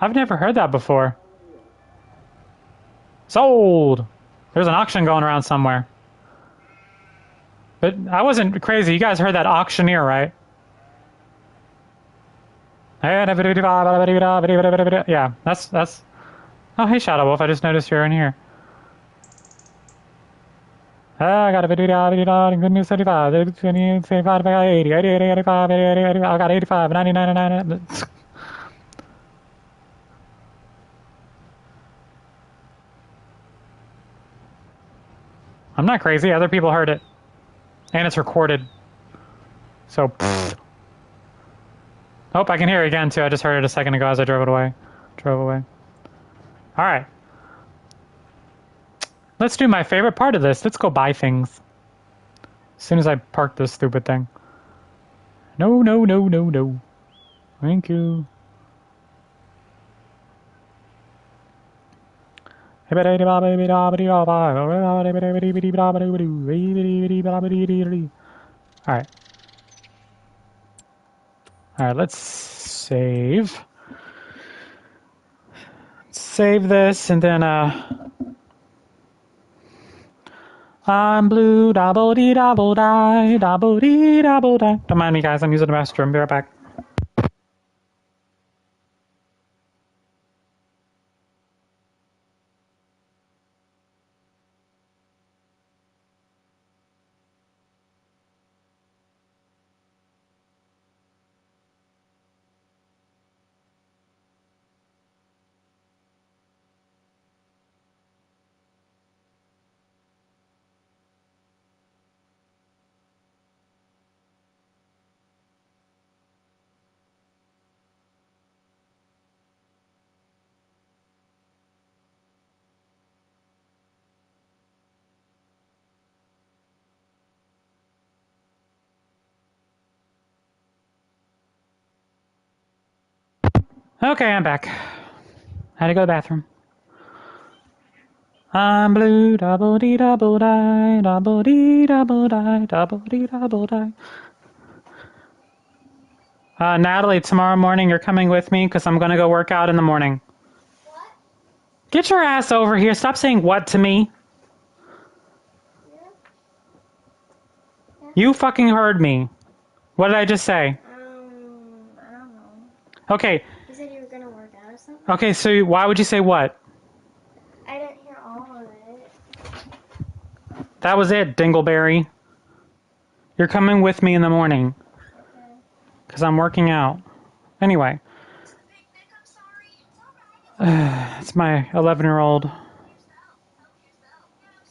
I've never heard that before. Sold! There's an auction going around somewhere. But I wasn't crazy. You guys heard that auctioneer, right? Yeah, that's... Oh, hey, Shadow Wolf. I just noticed you're in here. I got a good news 75, 75, 80, 80, 85, 80, 80, I got 85, 99, 99. I'm not crazy. Other people heard it. And it's recorded. So, pfft. Oh, I can hear it again, too. I just heard it a second ago as I drove away. All right. Let's do my favorite part of this. Let's go buy things. As soon as I park this stupid thing. No, no, no, no, no. Thank you. Alright. Alright, let's save. Save this and then I'm blue, double dee double die, double dee double die. Don't mind me guys, I'm using the restroom. Be right back. Okay, I'm back. Had to go to the bathroom. I'm blue, double dee double die, double dee double die, double dee double die. Natalie, tomorrow morning you're coming with me because I'm going to go work out in the morning. What? Get your ass over here. Stop saying what to me. You fucking heard me. What did I just say? I don't know. Okay. You said you were gonna work out or something? Okay, so why would you say what? I didn't hear all of it. That was it, Dingleberry. You're coming with me in the morning. Okay. Because I'm working out. Anyway. It's my 11-year-old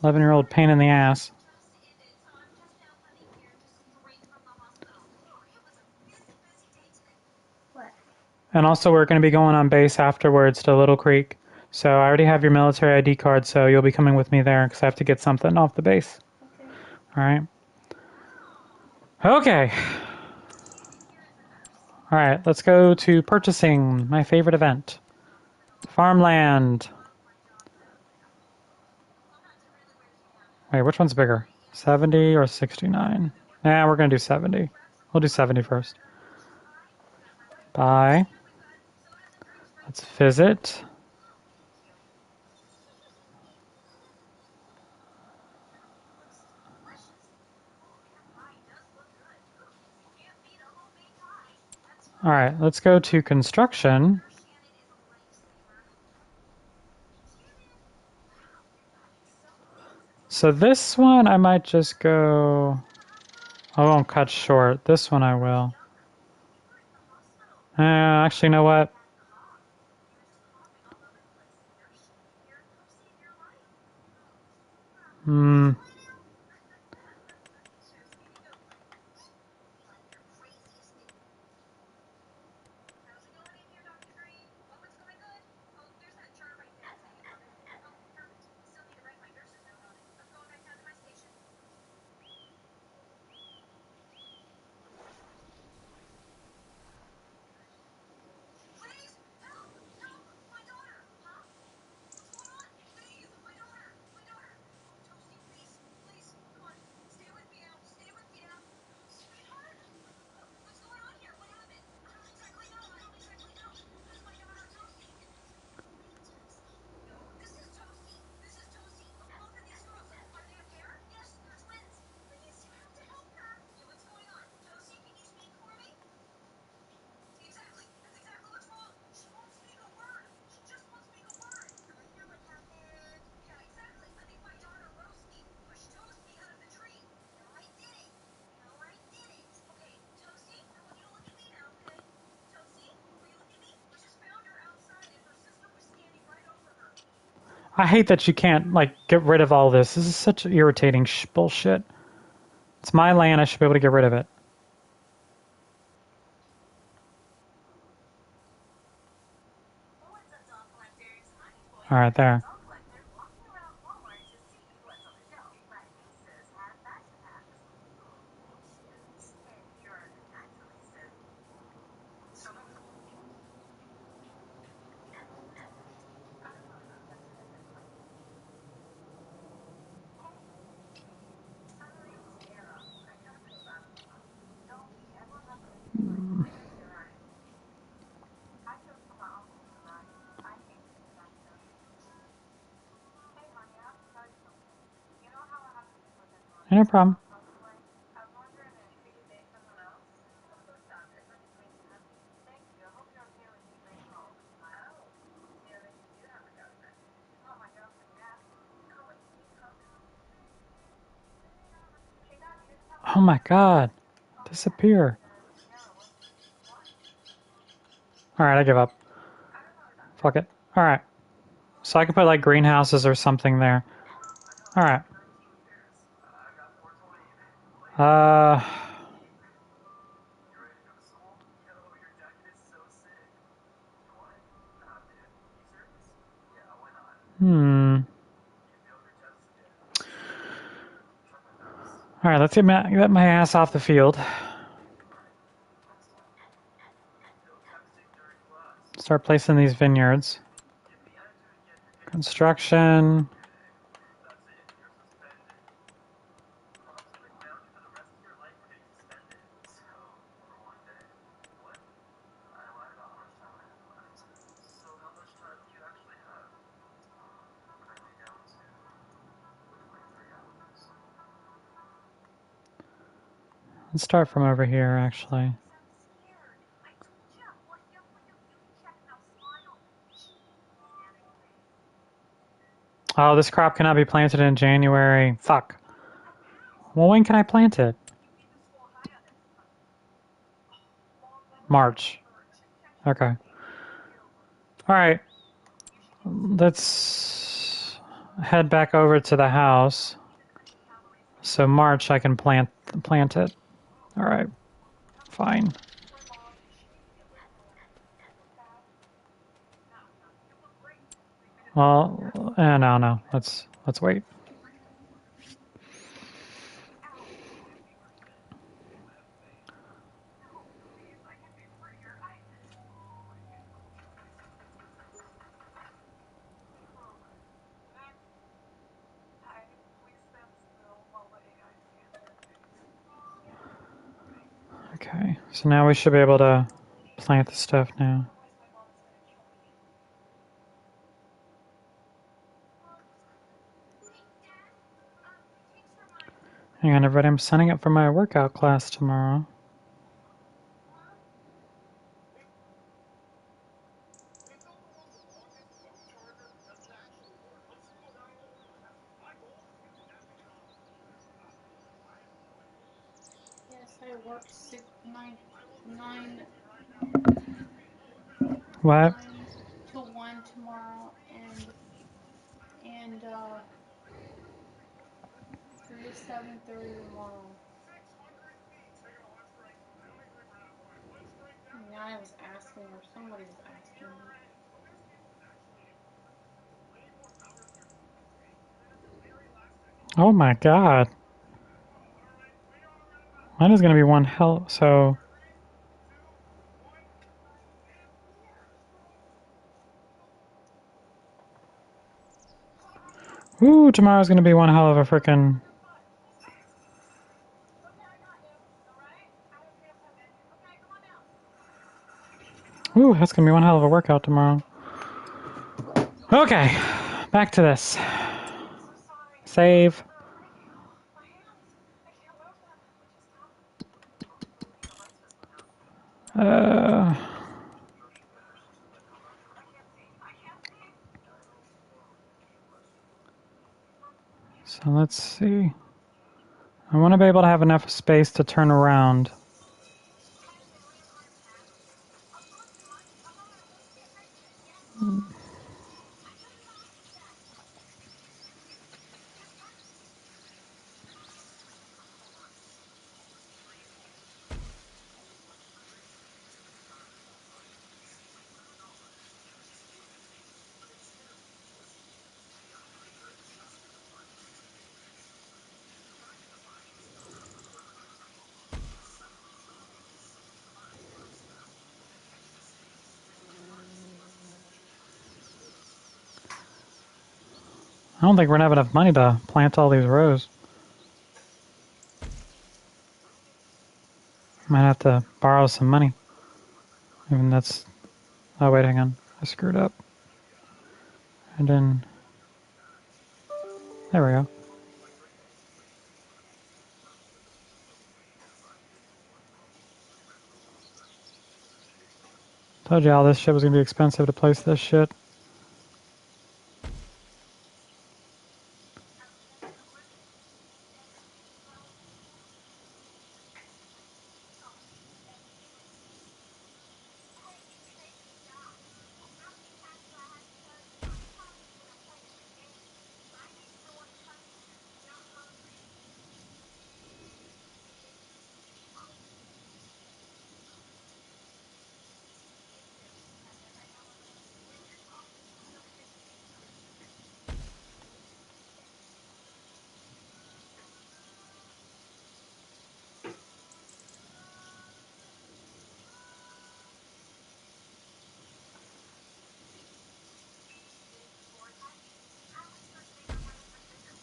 11-year-old pain in the ass. What? And also we're going to be going on base afterwards to Little Creek. So I already have your military ID card, so you'll be coming with me there because I have to get something off the base. Okay. All right. Okay. All right, let's go to purchasing, my favorite event. Farmland. Wait, which one's bigger? 70 or 69? Nah, we're going to do 70. We'll do 70 first. Buy. Let's visit. All right, let's go to construction. So this one I might just go... I won't cut short. This one I will. Actually, you know what? Hmm. I hate that you can't, like, get rid of all this. This is such irritating bullshit. It's my land. I should be able to get rid of it. All right, there. No problem. Oh my god. Disappear. Alright, I give up. Fuck it. Alright. So I can put like greenhouses or something there. Alright. Uh... Hmm. Alright, let's get my ass off the field. Start placing these vineyards. Construction. Let's start from over here, actually. Oh, this crop cannot be planted in January. Fuck. Well, when can I plant it? March. Okay. Alright. Let's head back over to the house. So March I can plant it. Alright. Fine. Well, no. Let's wait. Okay. So now we should be able to plant the stuff now. Hang on, everybody. I'm signing up for my workout class tomorrow. Yes, I work 9 What? to 1 tomorrow, and 3 to 7:30 tomorrow. Now I was asking, or somebody was asking me. Oh my god. Mine is going to be one hell. So. Ooh, tomorrow's going to be one hell of a frickin'. Ooh, that's going to be one hell of a workout tomorrow. Okay, back to this. Save. So let's see. I want to be able to have enough space to turn around. I don't think we're going to have enough money to plant all these rows. Might have to borrow some money. Even that's... Oh, wait, hang on. I screwed up. And then... There we go. Told you all this shit was going to be expensive to place this shit.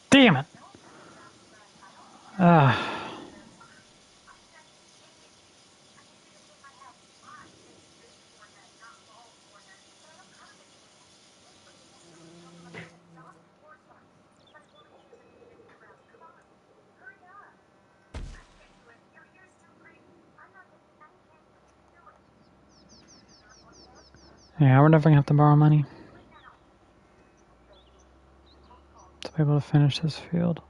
Damn it! Yeah, we're never gonna have to borrow money to be able to finish this field.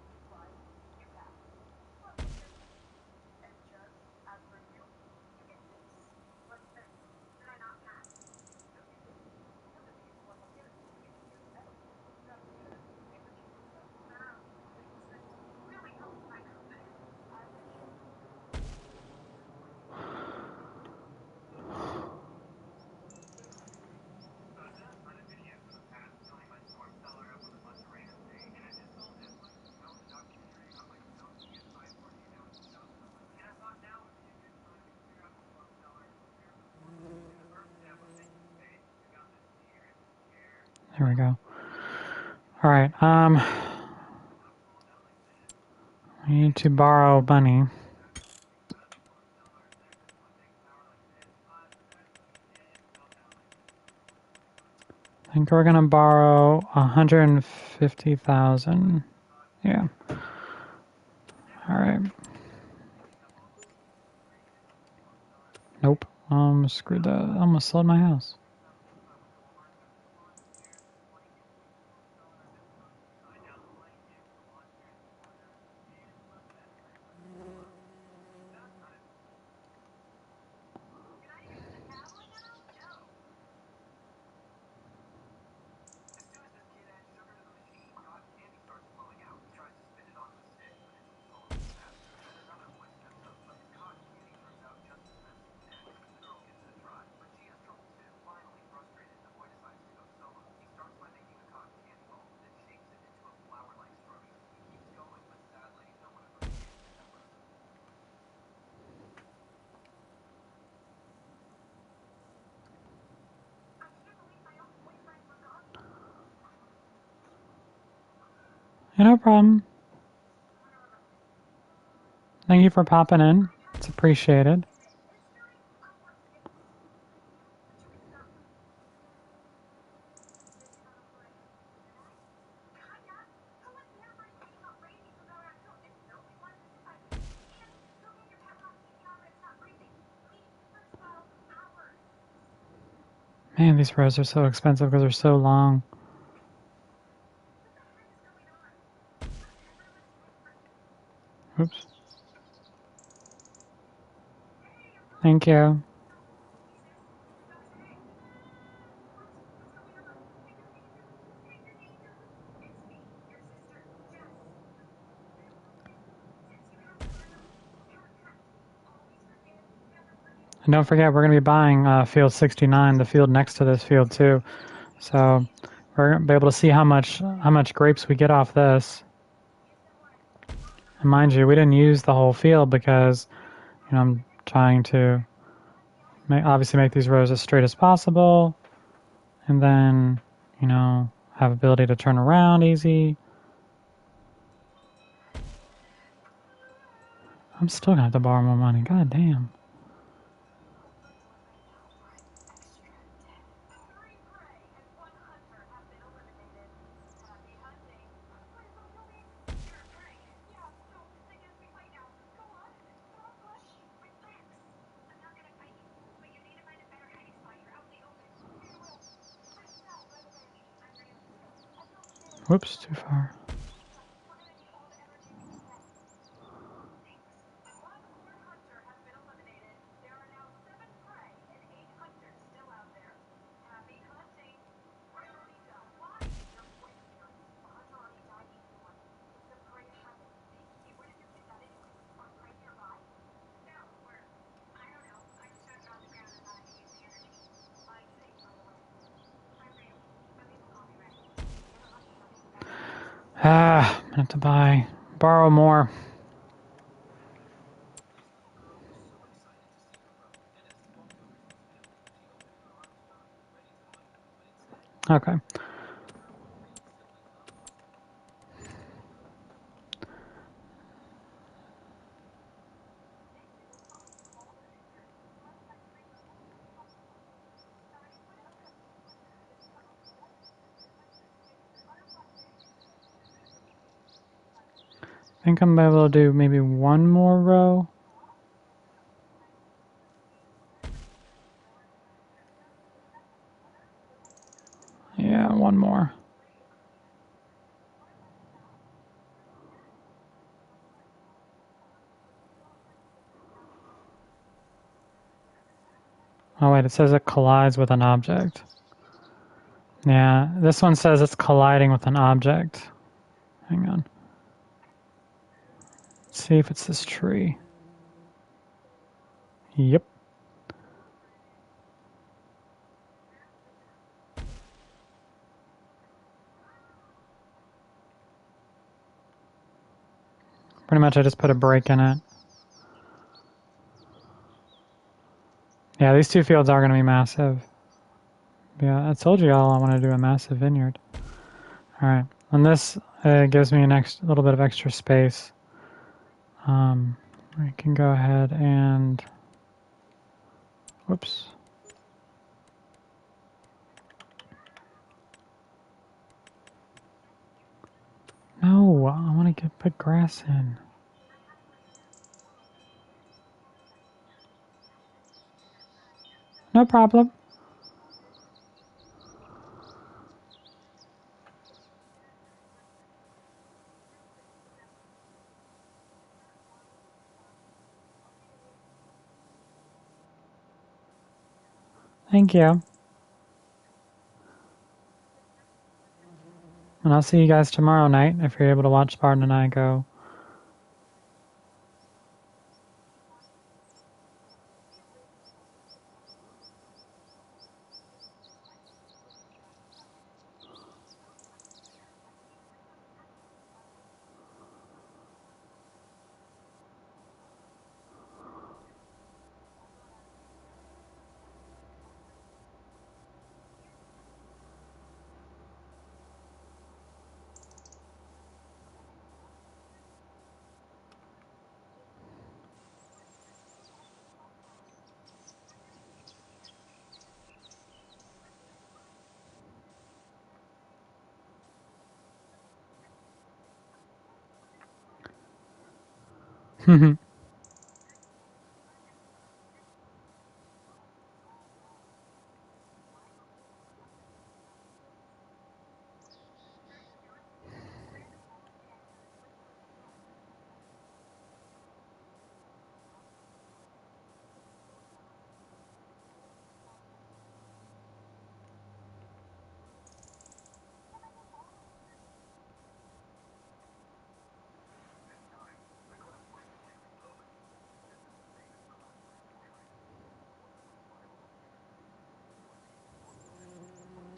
There we go. All right. We need to borrow money. I think we're gonna borrow 150,000. Yeah. All right. Nope. Screwed that. I almost sold my house. Yeah, no problem. Thank you for popping in. It's appreciated. Man, these rows are so expensive because they're so long. Oops. Thank you. And don't forget, we're going to be buying field 69, the field next to this field too. So we're going to be able to see how much grapes we get off this. And mind you, we didn't use the whole field because, you know, I'm trying to obviously make these rows as straight as possible, and then, you know, have ability to turn around easy. I'm still gonna have to borrow more money. God damn. Whoops, too far. I'm gonna have to borrow more. Okay. I think I'm able to do maybe one more row. Yeah, one more. Oh wait, it says it collides with an object. Yeah, this one says it's colliding with an object. Hang on. Let's see if it's this tree. Yep. Pretty much I just put a break in it. Yeah, these two fields are going to be massive. Yeah, I told you all I want to do a massive vineyard. Alright, and this gives me a little bit of extra space. We can go ahead and... Whoops. No, I want to put grass in. No problem. Thank you. And I'll see you guys tomorrow night if you're able to watch Spartan and I go.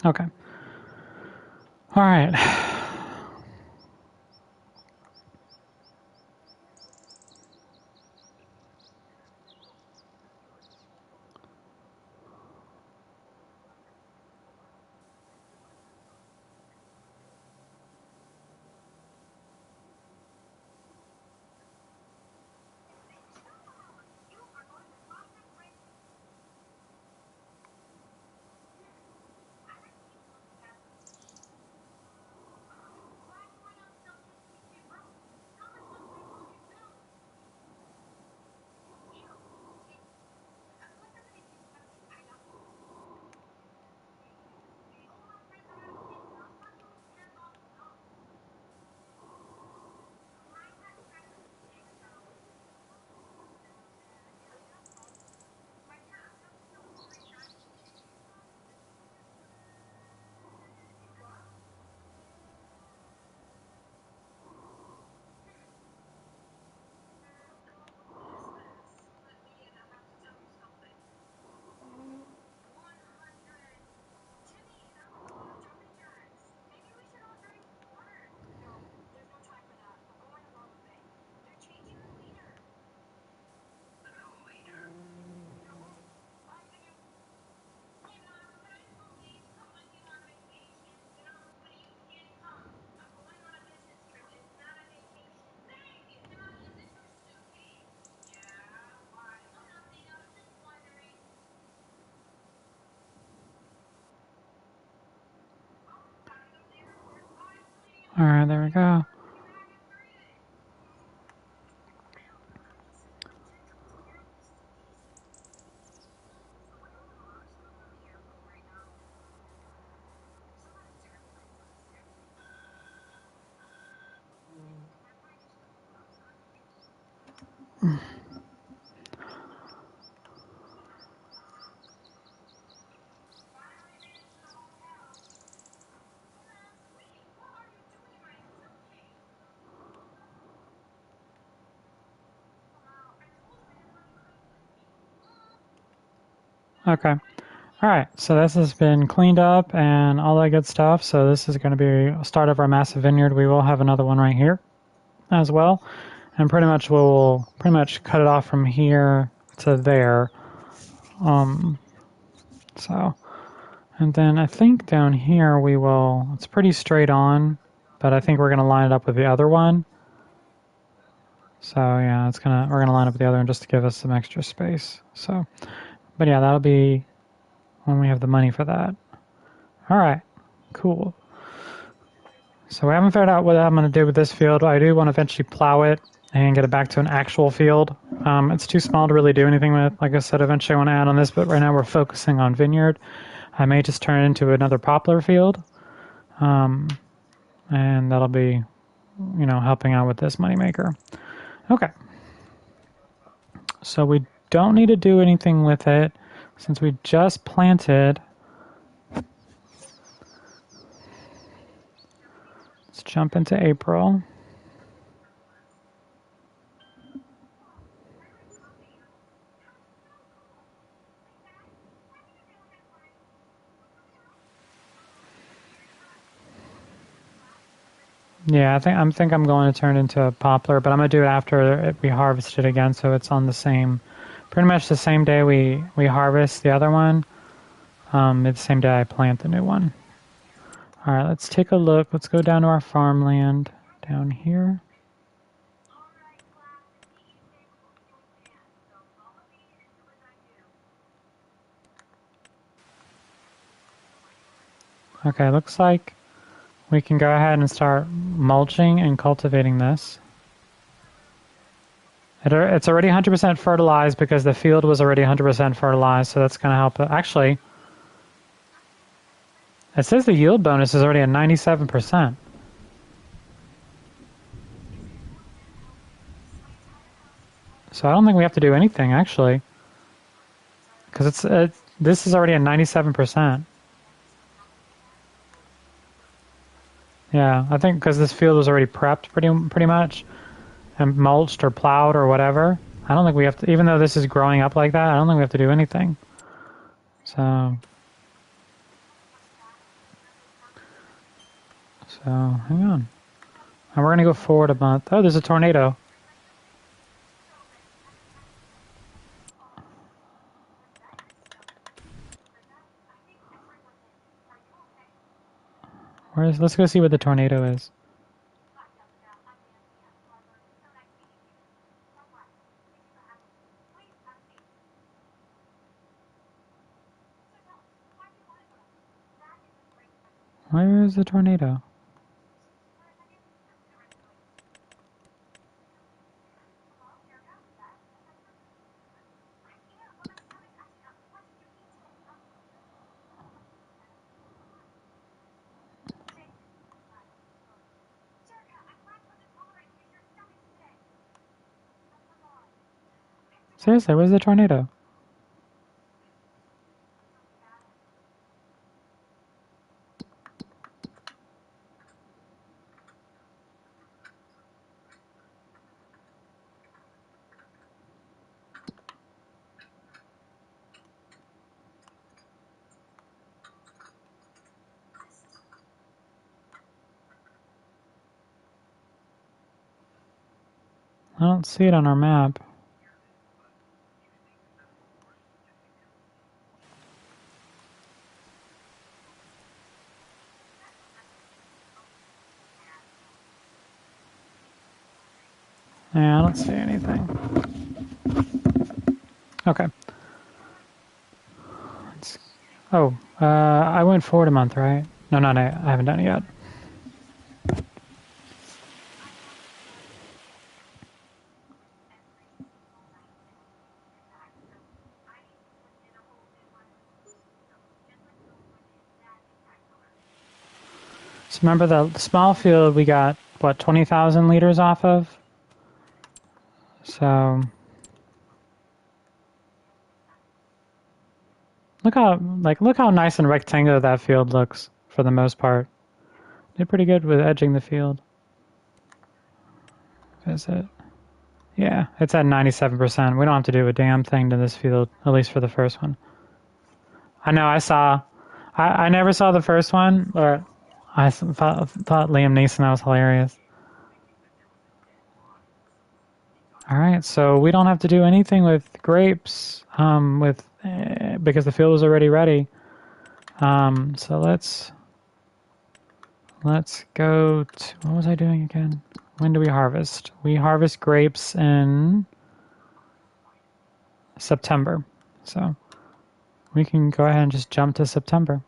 Okay. All right. All right, there we go. Okay. All right, so this has been cleaned up and all that good stuff. So this is going to be a start of our massive vineyard. We will have another one right here as well. And pretty much we'll pretty much cut it off from here to there. So, and then I think down here we will, it's pretty straight on, but I think we're going to line it up with the other one. So yeah, we're gonna line up with the other one just to give us some extra space. So, but yeah, that'll be when we have the money for that. All right, cool. So we haven't figured out what I'm gonna do with this field. I do want to eventually plow it and get it back to an actual field. It's too small to really do anything with. Like I said, eventually I want to add on this, but right now we're focusing on vineyard. I may just turn it into another poplar field, and that'll be, helping out with this moneymaker. Okay. So we don't need to do anything with it since we just planted. Let's jump into April. Yeah, I think I'm going to turn it into a poplar, but I'm gonna do it after we harvest it again, so it's on pretty much the same day we harvest the other one. It's the same day I plant the new one. All right, let's take a look. Let's go down to our farmland down here. Okay, looks like we can go ahead and start mulching and cultivating this. It's already 100% fertilized because the field was already 100% fertilized, so that's going to help. Actually, it says the yield bonus is already at 97%. So I don't think we have to do anything, actually. Because this is already at 97%. Yeah, I think because this field was already prepped pretty much, and mulched or plowed or whatever. I don't think we have to, even though this is growing up like that, I don't think we have to do anything. So hang on. And we're going to go forward a month. Oh, there's a tornado. Let's go see what the tornado is. Where is the tornado? Seriously, where's the tornado? I don't see it on our map. Yeah, I don't see anything. Okay. I went forward a month, right? No, I haven't done it yet. So remember the small field we got, what, 20,000 liters off of? So look how nice and rectangular that field looks for the most part. Did pretty good with edging the field. Is it? Yeah, it's at 97%. We don't have to do a damn thing to this field, at least for the first one. I know I never saw the first one, but I thought Liam Neeson was hilarious. All right, so we don't have to do anything with grapes, because the field was already ready. So let's go to, what was I doing again? When do we harvest? We harvest grapes in September. So we can go ahead and just jump to September.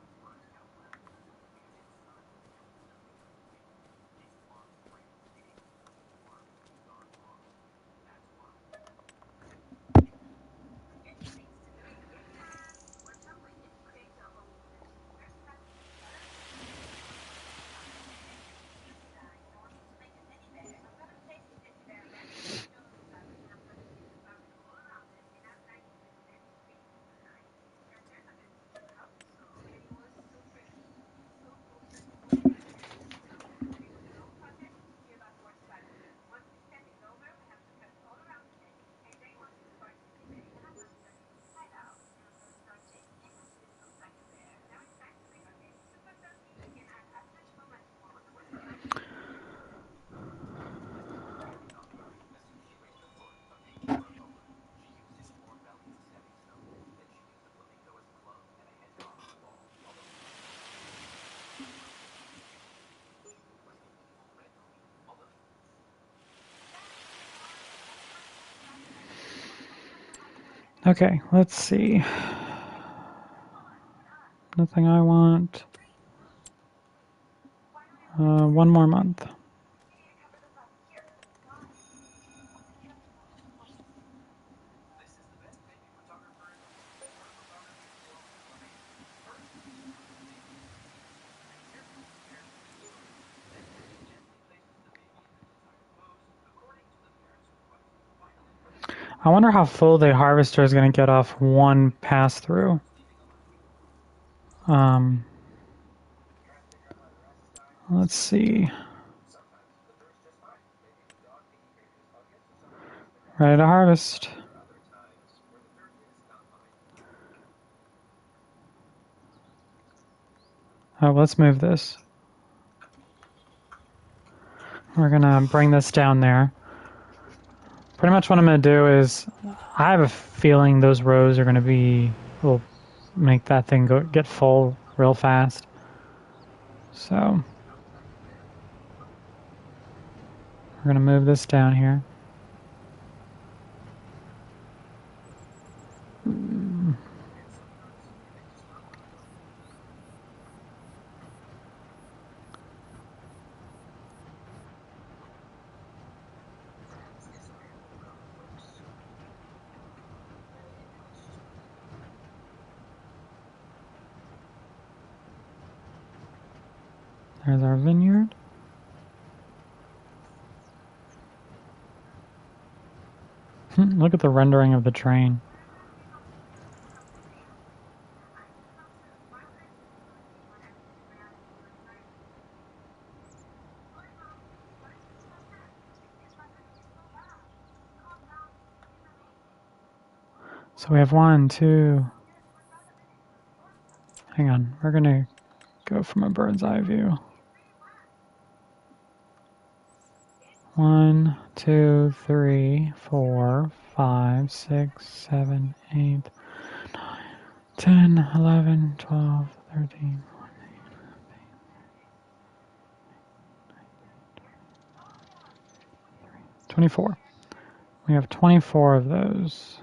Okay, let's see. Nothing I want. One more month. I wonder how full the harvester is going to get off one pass through. Let's see. Ready to harvest. Oh, let's move this. We're going to bring this down there. Pretty much what I'm going to do is, I have a feeling those rows are going to be, will make that thing get full real fast. So, we're going to move this down here. There's our vineyard. Look at the rendering of the train. So we have 1, 2. Hang on, we're going to go from a bird's eye view. 1, 2, 3, 4, 5, 6, 7, 8, 9, 10, 11, 12, 13, 24. We have 24 of those.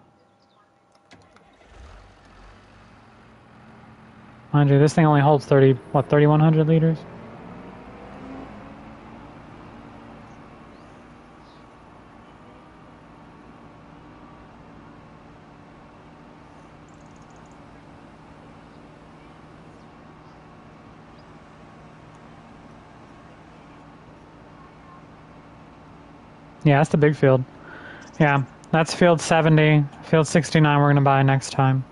Mind you, this thing only holds 3,100 liters? Yeah, that's the big field. Yeah, that's field 70. Field 69 we're going to buy next time.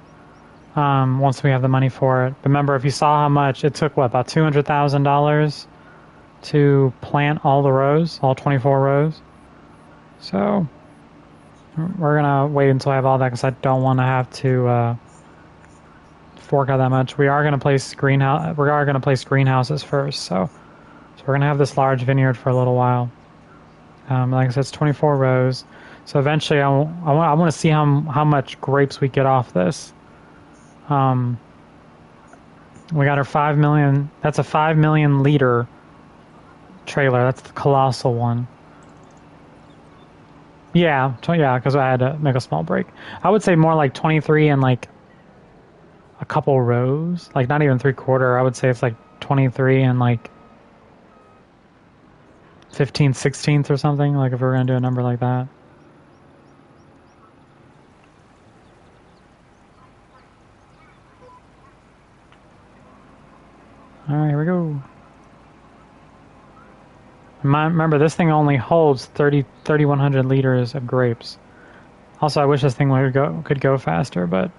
Once we have the money for it. But remember, if you saw how much, it took, what, about $200,000 to plant all the rows, all 24 rows. So we're going to wait until I have all that because I don't want to have to fork out that much. We are going to place greenhouses first. So we're going to have this large vineyard for a little while. Like I said, it's 24 rows. So eventually I want to see how much grapes we get off this. We got our 5 million. That's a 5 million liter trailer. That's the colossal one. Yeah, because I had to make a small break. I would say more like 23 and like a couple rows. Like not even 3/4. I would say it's like 23 and like 15/16 or something. Like if we were going to do a number like that. All right, here we go. Remember, this thing only holds 3,100 liters of grapes. Also, I wish this thing could go faster, but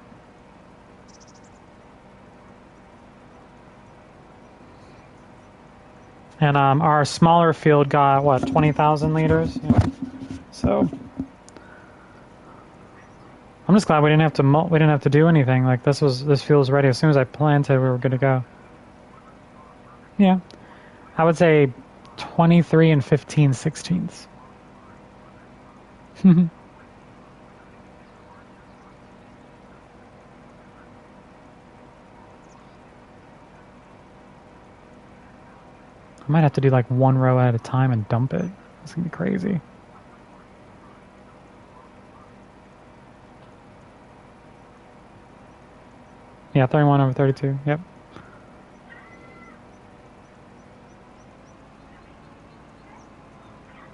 and our smaller field got what 20,000 liters. Yeah. So I'm just glad we didn't have to do anything. Like this field was ready as soon as I planted. We were good to go. Yeah, I would say 23 and 15/16. I might have to do like one row at a time and dump it. It's gonna be crazy. Yeah, 31/32. Yep.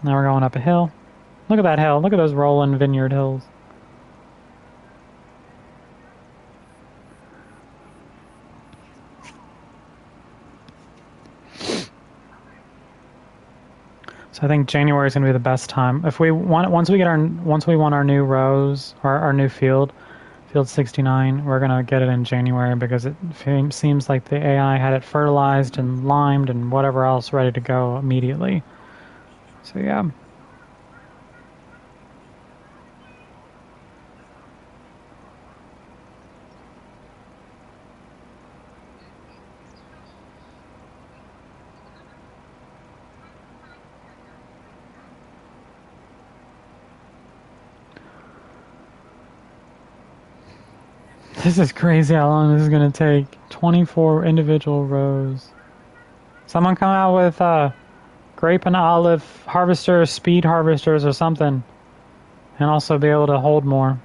Now we're going up a hill. Look at that hill. Look at those rolling vineyard hills. So I think January is going to be the best time. If we want, once we want our new rows or our new field 69, we're going to get it in January because it seems like the AI had it fertilized and limed and whatever else ready to go immediately. So yeah. This is crazy how long this is going to take. 24 individual rows. Someone come out with grape and olive harvesters, speed harvesters or something. And also be able to hold more.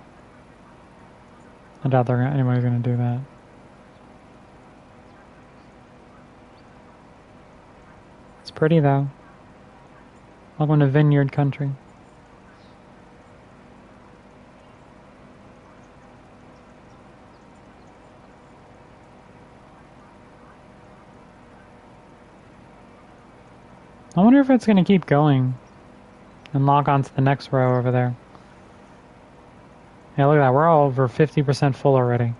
I doubt anybody's going to do that. It's pretty though. Welcome to vineyard country. I wonder if it's going to keep going and log on to the next row over there. Yeah, look at that. We're all over 50% full already.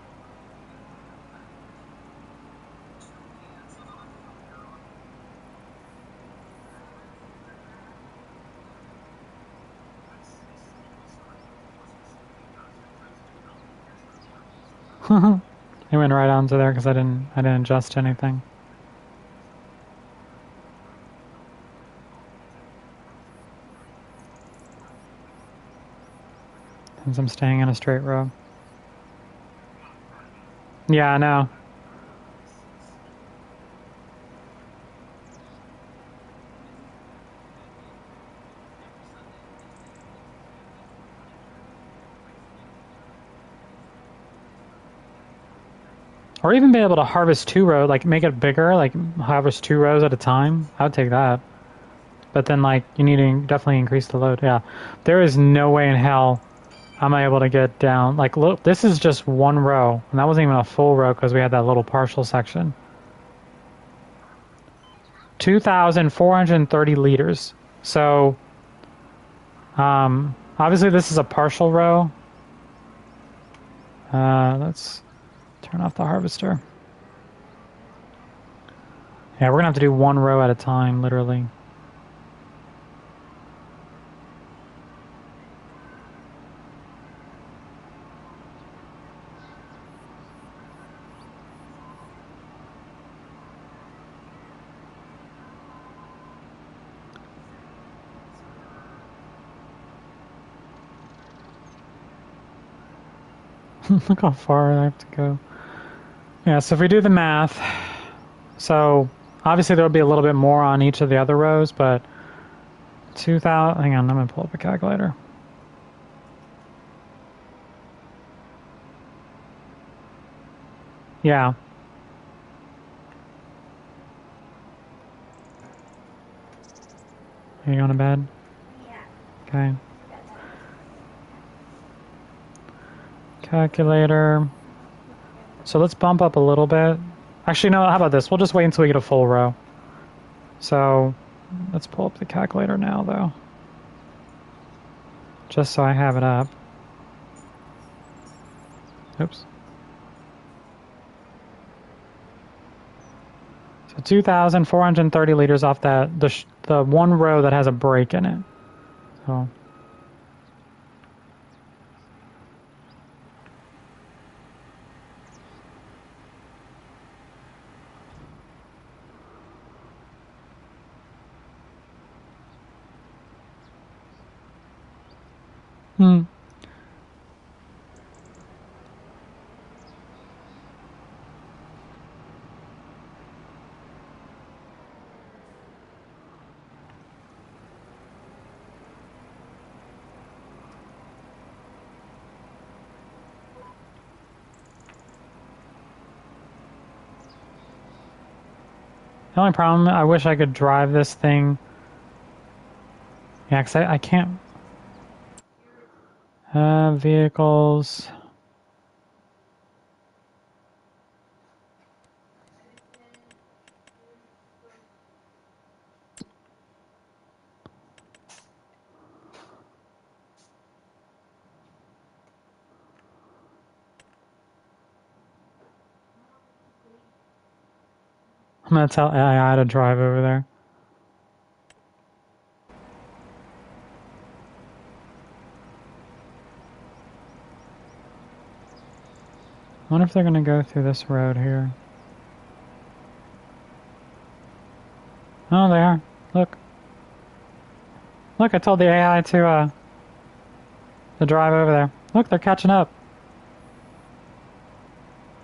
It went right onto there because I didn't adjust anything. Since I'm staying in a straight row. Yeah, I know. Or even be able to harvest 2 rows, like make it bigger, like harvest 2 rows at a time. I would take that. But then like you need to definitely increase the load. Yeah. There is no way in hell I'm able to get down. Like look, this is just 1 row. And that wasn't even a full row because we had that little partial section. 2,430 liters. So Obviously, this is a partial row. Let's turn off the harvester. Yeah, we're gonna have to do one row at a time, literally. Look how far I have to go. Yeah, so if we do the math, so obviously there'll be a little bit more on each of the other rows, but 2,000, hang on, I'm gonna pull up a calculator. Yeah. Are you going to bed? Yeah. Okay. Calculator. So let's bump up a little bit. Actually, no, how about this? We'll just wait until we get a full row. So let's pull up the calculator now, though. Just so I have it up. Oops. So 2,430 liters off that the one row that has a break in it. So hmm. The only problem, I wish I could drive this thing. Yeah, because I can't. Vehicles. I'm going to tell AI to drive over there. I wonder if they're going to go through this road here. Oh, they are. Look. Look, I told the AI to drive over there. Look, they're catching up.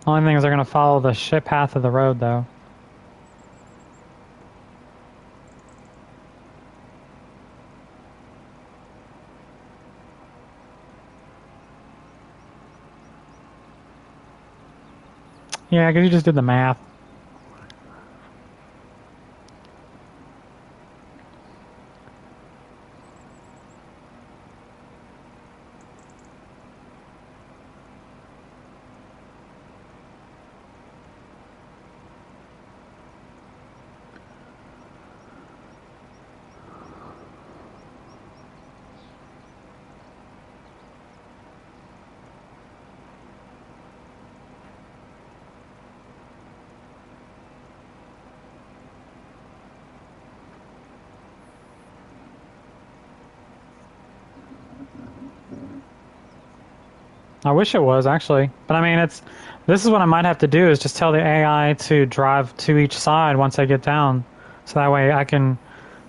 Only thing is they're going to follow the shit path of the road, though. Yeah, because you just did the math. I wish it was, actually. But I mean, this is what I might have to do, is just tell the AI to drive to each side once I get down. So that way I can,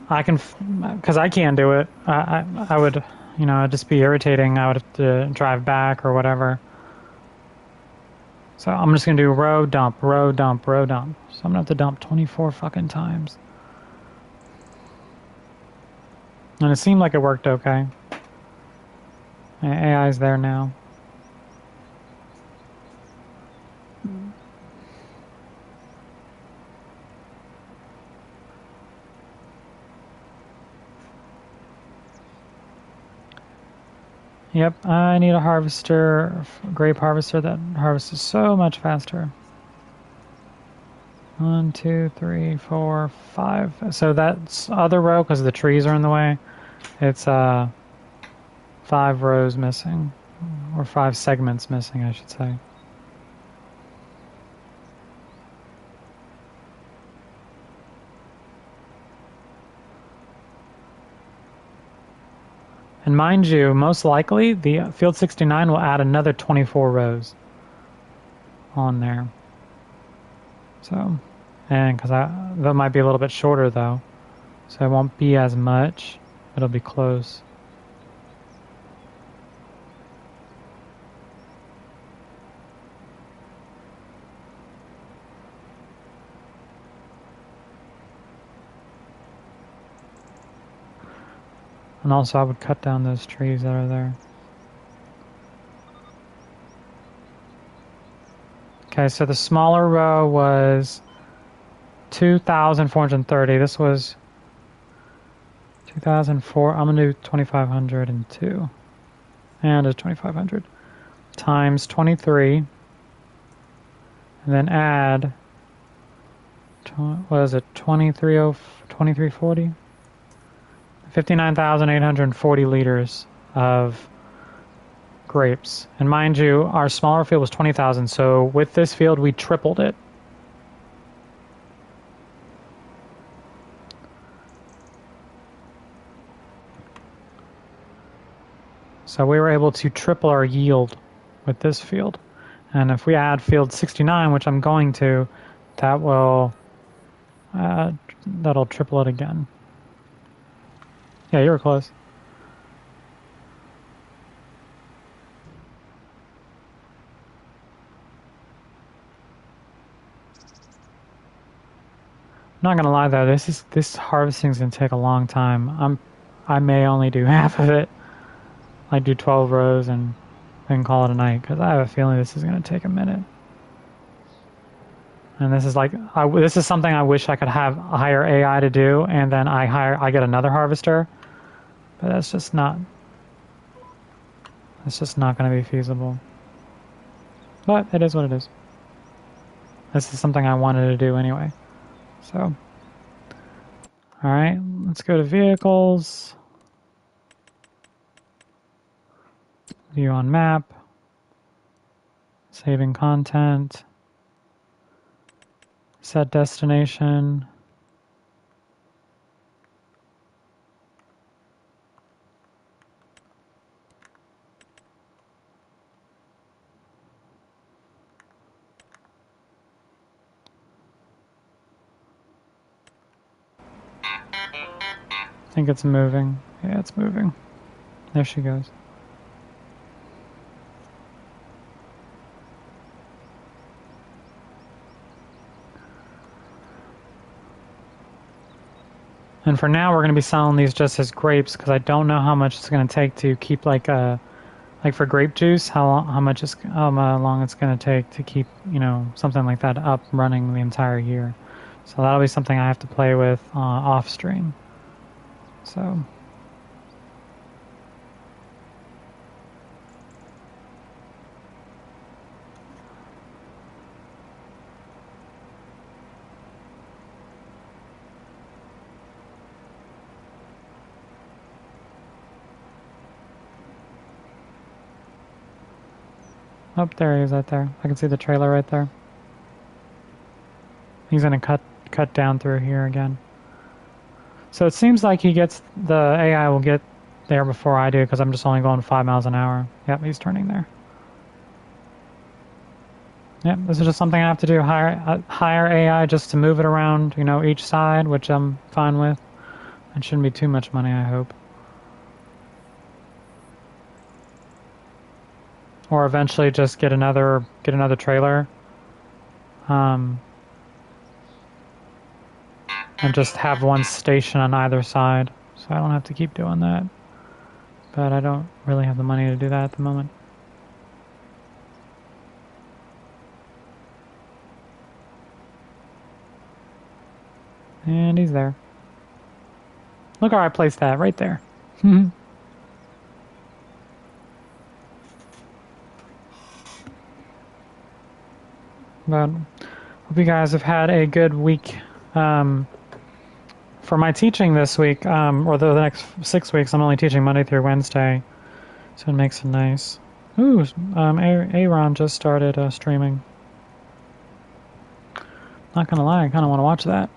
because I can't do it. I would, it'd just be irritating. I would have to drive back or whatever. So I'm just going to do row, dump, row, dump, row, dump. So I'm going to have to dump 24 fucking times. And it seemed like it worked okay. AI's there now. Yep, I need a harvester, grape harvester that harvests so much faster. 1, 2, 3, 4, 5. So that's other row, because the trees are in the way. It's 5 5 rows missing, or 5 segments missing, I should say. And mind you, most likely, the field 69 will add another 24 rows on there. So, and because that might be a little bit shorter though, so it won't be as much. It'll be close. And also I would cut down those trees that are there. Okay, so the smaller row was 2,430. This was 2,004. I'm going to do 2,502. And it's 2,500. Times 23. And then add, what is it, 2340? 59,840 liters of grapes. And mind you, our smaller field was 20,000, so with this field we tripled it. So we were able to triple our yield with this field. And if we add field 69, which I'm going to, that will that'll triple it again. Yeah, you were close. Not gonna lie though, this harvesting is gonna take a long time. I may only do half of it. I do 12 rows and then call it a night because I have a feeling this is gonna take a minute. And this is like this is something I wish I could have hire AI to do, and then I get another harvester. But that's just not going to be feasible. But it is what it is. This is something I wanted to do anyway. So, alright, let's go to vehicles. View on map. Saving content. Set destination. I think it's moving. Yeah, it's moving. There she goes. And for now, we're going to be selling these just as grapes because I don't know how much it's going to take to keep like for grape juice, how long it's going to take to keep, you know, something like that up running the entire year. So that'll be something I have to play with off stream. So. Oh, there he is right there. I can see the trailer right there. He's gonna cut down through here again. So it seems like the AI will get there before I do because I'm just only going 5 miles an hour. Yep, he's turning there. Yep, this is just something I have to do. Hire AI just to move it around, you know, each side, which I'm fine with. It shouldn't be too much money, I hope. Or eventually just get another trailer. And just have one station on either side. So I don't have to keep doing that. But I don't really have the money to do that at the moment. And he's there. Look where I placed that, right there. But hope you guys have had a good week. For my teaching this week, or the next 6 weeks, I'm only teaching Monday through Wednesday. So it makes it nice. Ooh, Aaron just started streaming. Not gonna lie, I kind of want to watch that.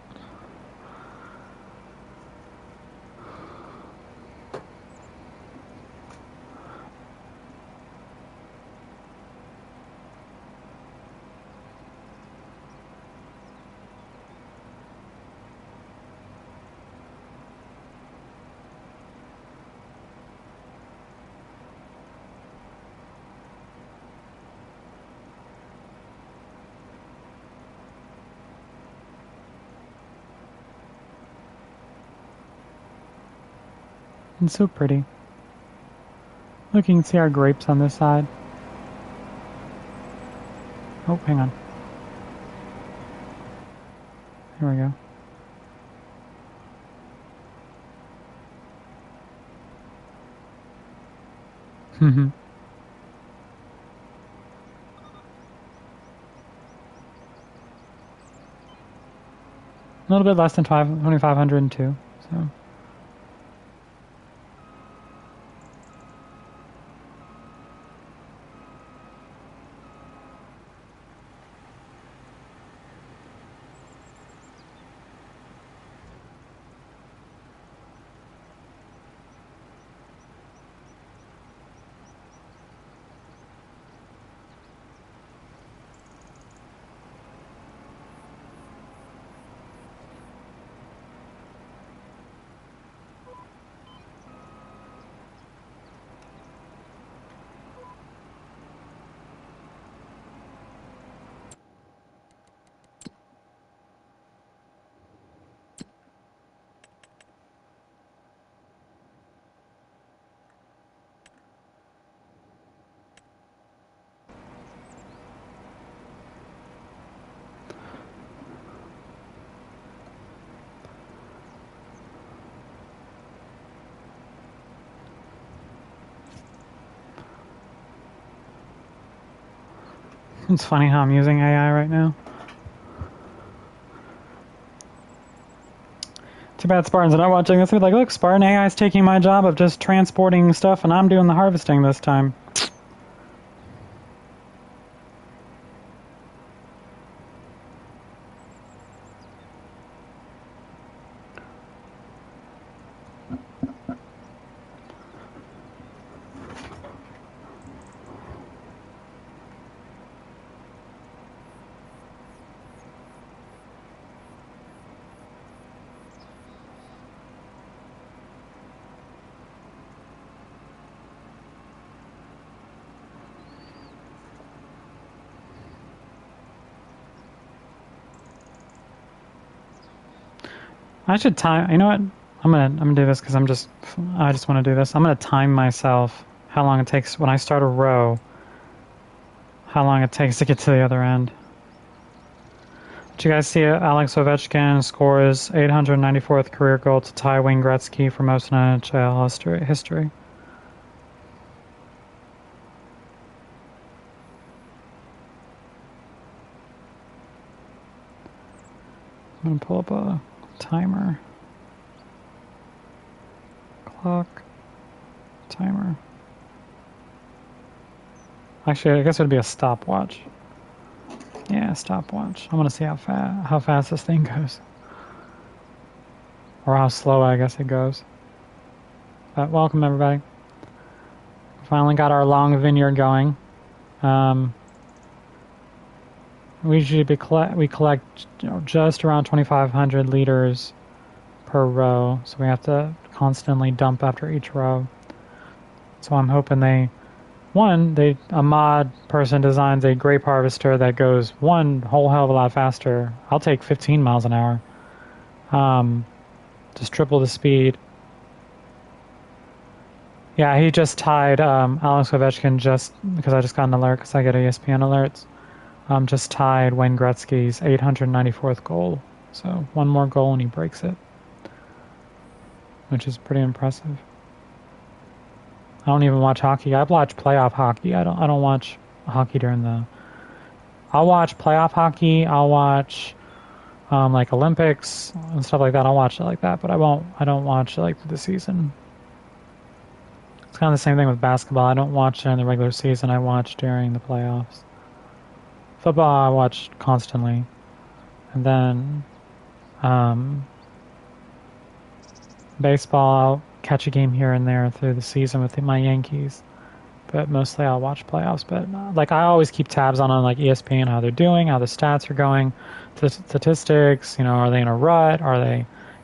It's so pretty. Look, you can see our grapes on this side. Oh, hang on. Here we go. A little bit less than 2,502, so. It's funny how I'm using AI right now. Too bad Spartans are not watching this. They'd be like, look, Spartan AI is taking my job of just transporting stuff, and I'm doing the harvesting this time. I should time. You know what? I'm gonna do this because I just want to do this. I'm gonna time myself how long it takes when I start a row. How long it takes to get to the other end. Did you guys see it? Alex Ovechkin scores 894th career goal to tie Wayne Gretzky for most in NHL history. I'm gonna pull up a timer. Clock. Timer. Actually, I guess it would be a stopwatch. Yeah, stopwatch. I want to see how fast this thing goes. Or how slow, I guess, it goes. But welcome, everybody. Finally got our long vineyard going. We usually we collect just around 2,500 liters per row, so we have to constantly dump after each row. So I'm hoping a mod person designs a grape harvester that goes one whole hell of a lot faster. I'll take 15 miles an hour. Just triple the speed. Yeah, he just tied Alex Ovechkin just because I just got an alert because I get ESPN alerts. Just tied Wayne Gretzky's 894th goal. So one more goal and he breaks it, which is pretty impressive. I don't even watch hockey. I watch playoff hockey. I don't watch hockey during the. I'll watch playoff hockey. I'll watch like Olympics and stuff like that. I'll watch it like that, but I don't watch it like the season. It's kind of the same thing with basketball. I don't watch during the regular season. I watch during the playoffs. Football, I watch constantly. And then baseball, I'll catch a game here and there through the season with my Yankees. But mostly I'll watch playoffs. But like I always keep tabs on like ESPN, how they're doing, how the stats are going, the statistics. Are they in a rut?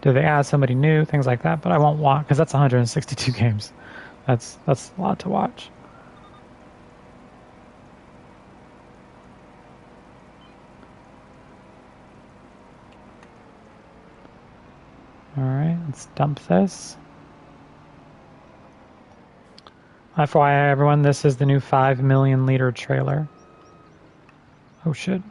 Do they add somebody new? Things like that. But I won't watch because that's 162 games. That's a lot to watch. All right, let's dump this. FYI, everyone, this is the new 5 million liter trailer. Oh shit.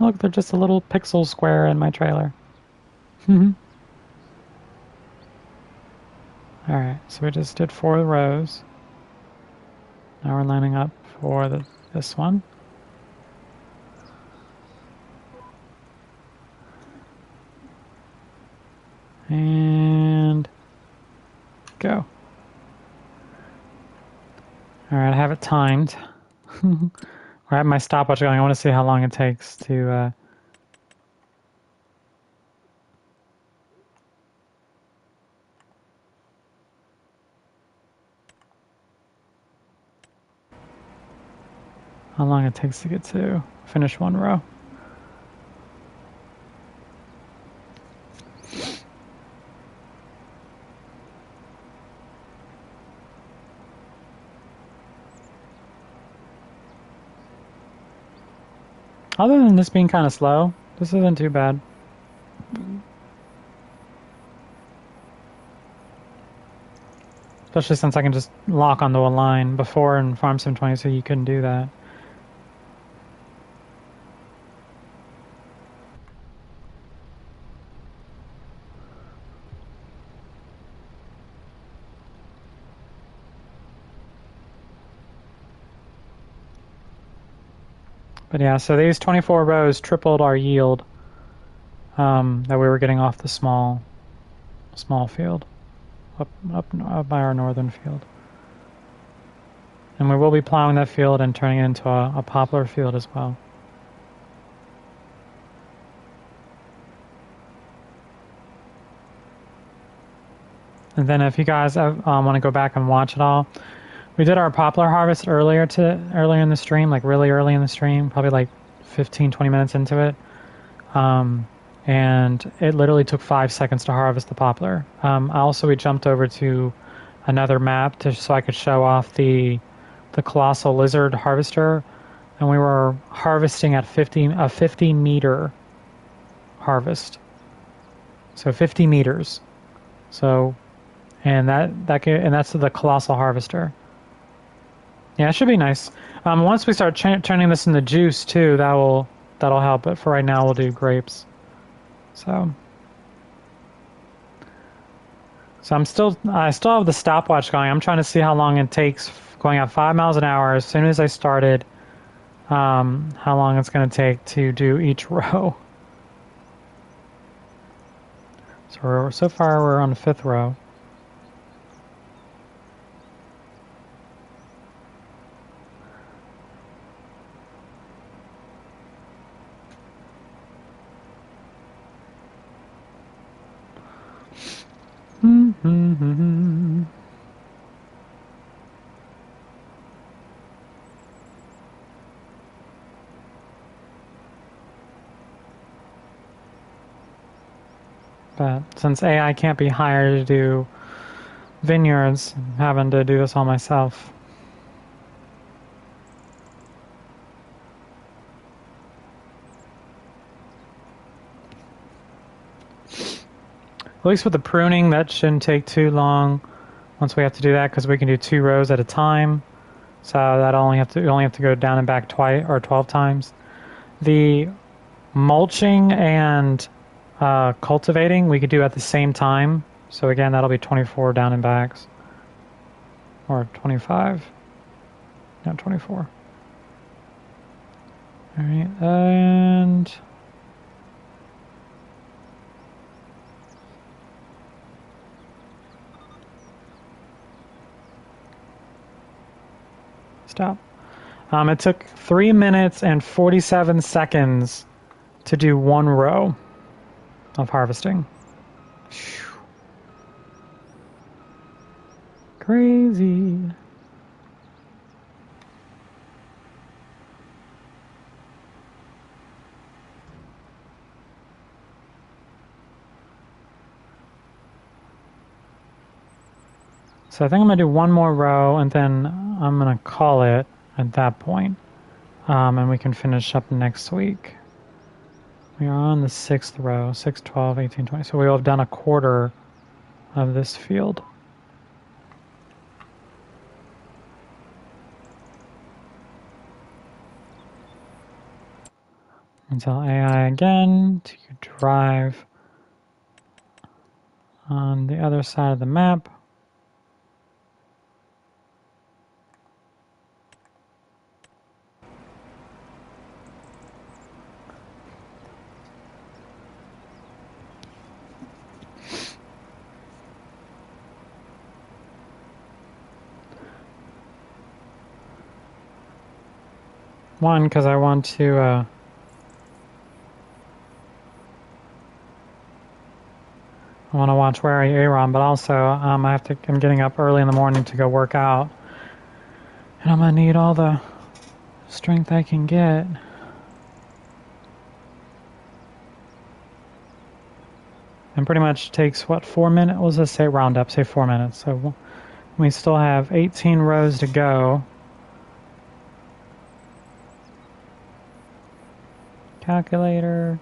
Look, they're just a little pixel square in my trailer. Alright, so we just did 4 rows. Now we're lining up for this one. And go. Alright, I have it timed. I have my stopwatch going. I want to see how long it takes to... how long it takes to get to finish one row. Other than this being kind of slow, this isn't too bad. Especially since I can just lock onto a line. Before in Farm Sim 22 you couldn't do that. But yeah, so these 24 rows tripled our yield that we were getting off the small field up by our northern field. And we will be plowing that field and turning it into a poplar field as well. And then if you guys want to go back and watch it all, we did our poplar harvest earlier in the stream, like really early in the stream, probably like 15-20 minutes into it. And it literally took 5 seconds to harvest the poplar. We jumped over to another map so I could show off the colossal lizard harvester, and we were harvesting at a 50 meter harvest. So 50 meters. So, and that's the colossal harvester. Yeah, it should be nice. Once we start turning this into juice too, that'll help. But for right now, we'll do grapes. So I still have the stopwatch going. I'm trying to see how long it takes going at 5 miles an hour. As soon as I started, how long it's going to take to do each row. So far we're on the 5th row. But since AI can't be hired to do vineyards, I'm having to do this all myself. At least with the pruning, that shouldn't take too long once we have to do that, because we can do 2 rows at a time. So that you only have to go down and back twice or 12 times. The mulching and cultivating we could do at the same time. So again, that'll be 24 down and backs. Or 25. No, 24. All right, and stop. It took 3 minutes and 47 seconds to do 1 row of harvesting. Crazy. So I think I'm going to do 1 more row, and then I'm going to call it at that point. And we can finish up next week. We are on the 6th row, 6, 12, 18, 20. So we will have done a quarter of this field. And tell AI again to drive on the other side of the map. One, because I want to watch where you're on, but also I'm getting up early in the morning to go work out, and I'm gonna need all the strength I can get. And pretty much takes what, 4 minutes? Let's just say round up, say 4 minutes. So we still have 18 rows to go. Calculator.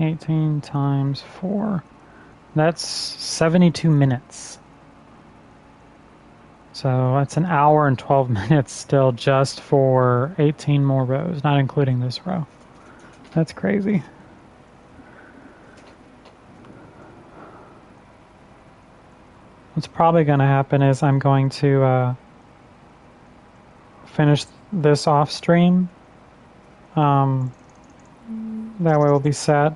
18 times 4. That's 72 minutes. So that's an hour and 12 minutes still just for 18 more rows, not including this row. That's crazy. What's probably going to happen is I'm going to finish this off stream. That way we'll be set.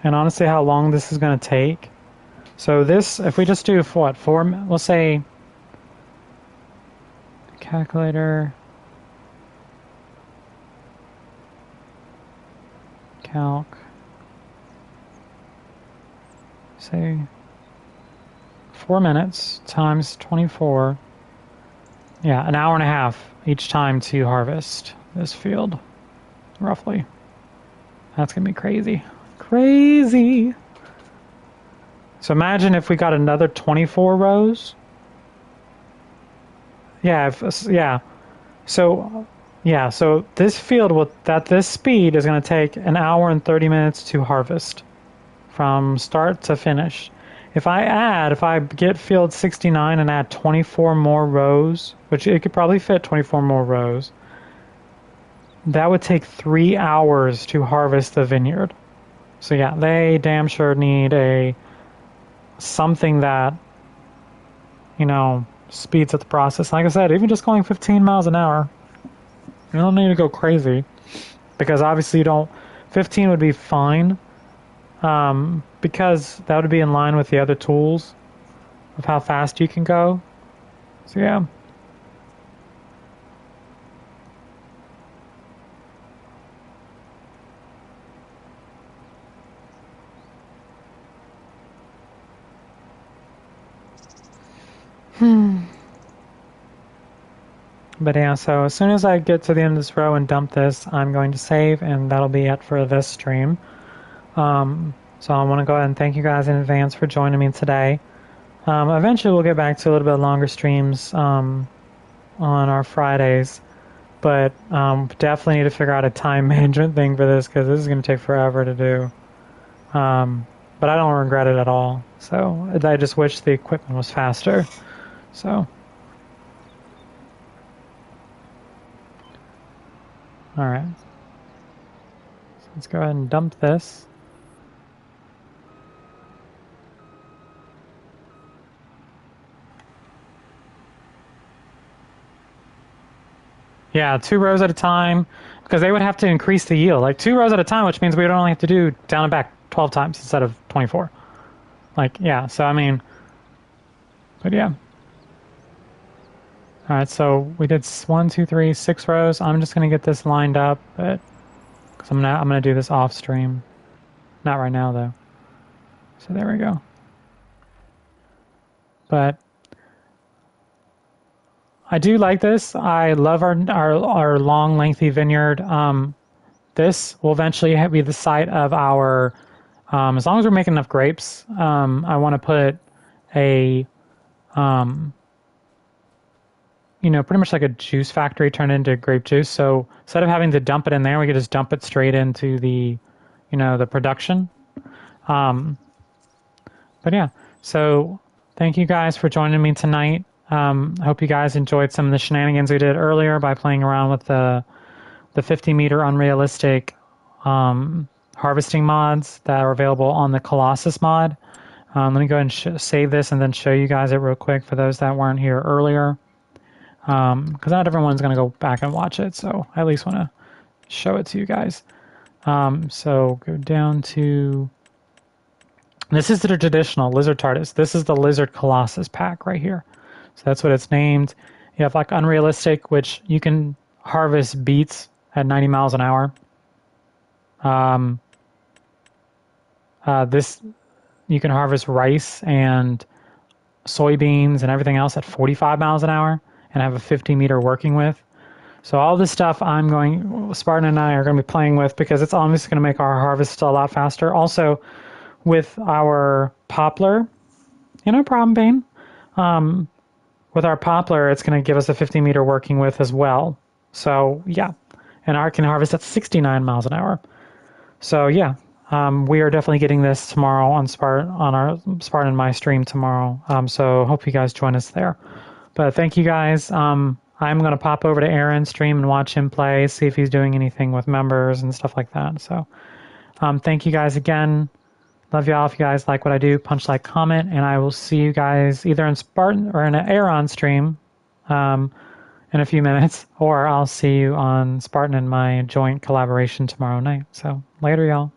And honestly, how long this is going to take. So this, if we just do what, 4, we'll say, calculator, calc, say 4 minutes times 24. Yeah, an hour and a half each time to harvest this field, roughly. That's going to be crazy. Crazy! So imagine if we got another 24 rows. Yeah, So this field at this speed is going to take an hour and 30 minutes to harvest from start to finish. If I get field 69 and add 24 more rows, which it could probably fit 24 more rows, that would take 3 hours to harvest the vineyard. So yeah, they damn sure need something that, speeds up the process. Like I said, even just going 15 miles an hour, you don't need to go crazy, because obviously 15 would be fine, because that would be in line with the other tools of how fast you can go. So yeah. But yeah, so as soon as I get to the end of this row and dump this, I'm going to save, and that'll be it for this stream. So I want to go ahead and thank you guys in advance for joining me today. Eventually we'll get back to a little bit longer streams on our Fridays, but definitely need to figure out a time management thing for this, because this is going to take forever to do. But I don't regret it at all. So I just wish the equipment was faster. So, all right. So let's go ahead and dump this. Yeah, 2 rows at a time, because they would have to increase the yield. Like 2 rows at a time, which means we would only have to do down and back 12 times instead of 24. Like, yeah, so I mean, but yeah. All right, so we did 1, 2, 3, 6 rows. I'm just gonna get this lined up, but because I'm gonna do this off stream. Not right now though. So there we go. But I do like this. I love our long, lengthy vineyard. This will eventually be the site of our. As long as we're making enough grapes, I want to put a, pretty much like a juice factory turned into grape juice. So instead of having to dump it in there, we could just dump it straight into the, the production. But yeah, so thank you guys for joining me tonight. I hope you guys enjoyed some of the shenanigans we did earlier by playing around with the 50-meter unrealistic harvesting mods that are available on the Colossus mod. Let me go ahead and save this and then show you guys it real quick for those that weren't here earlier. Because not everyone's going to go back and watch it, so I at least want to show it to you guys. So go down to... This is the traditional Lizard TARDIS. This is the Lizard Colossus pack right here. So that's what it's named. You have like unrealistic, which you can harvest beets at 90 miles an hour. This you can harvest rice and soybeans and everything else at 45 miles an hour and have a 50-meter working with. So all this stuff Spartan and I are going to be playing with because it's obviously going to make our harvest a lot faster. Also, with our poplar, problem, Bane. With our poplar, it's going to give us a 50-meter working with as well. So yeah, and our can harvest at 69 miles an hour. So yeah, we are definitely getting this tomorrow on our Spartan and my stream tomorrow. So hope you guys join us there. But thank you guys. I'm going to pop over to Aaron's stream and watch him play, see if he's doing anything with members and stuff like that. So thank you guys again. Love y'all. If you guys like what I do, punch, like, comment, and I will see you guys either in Spartan or in an Aaron stream in a few minutes, or I'll see you on Spartan and my joint collaboration tomorrow night. So later, y'all.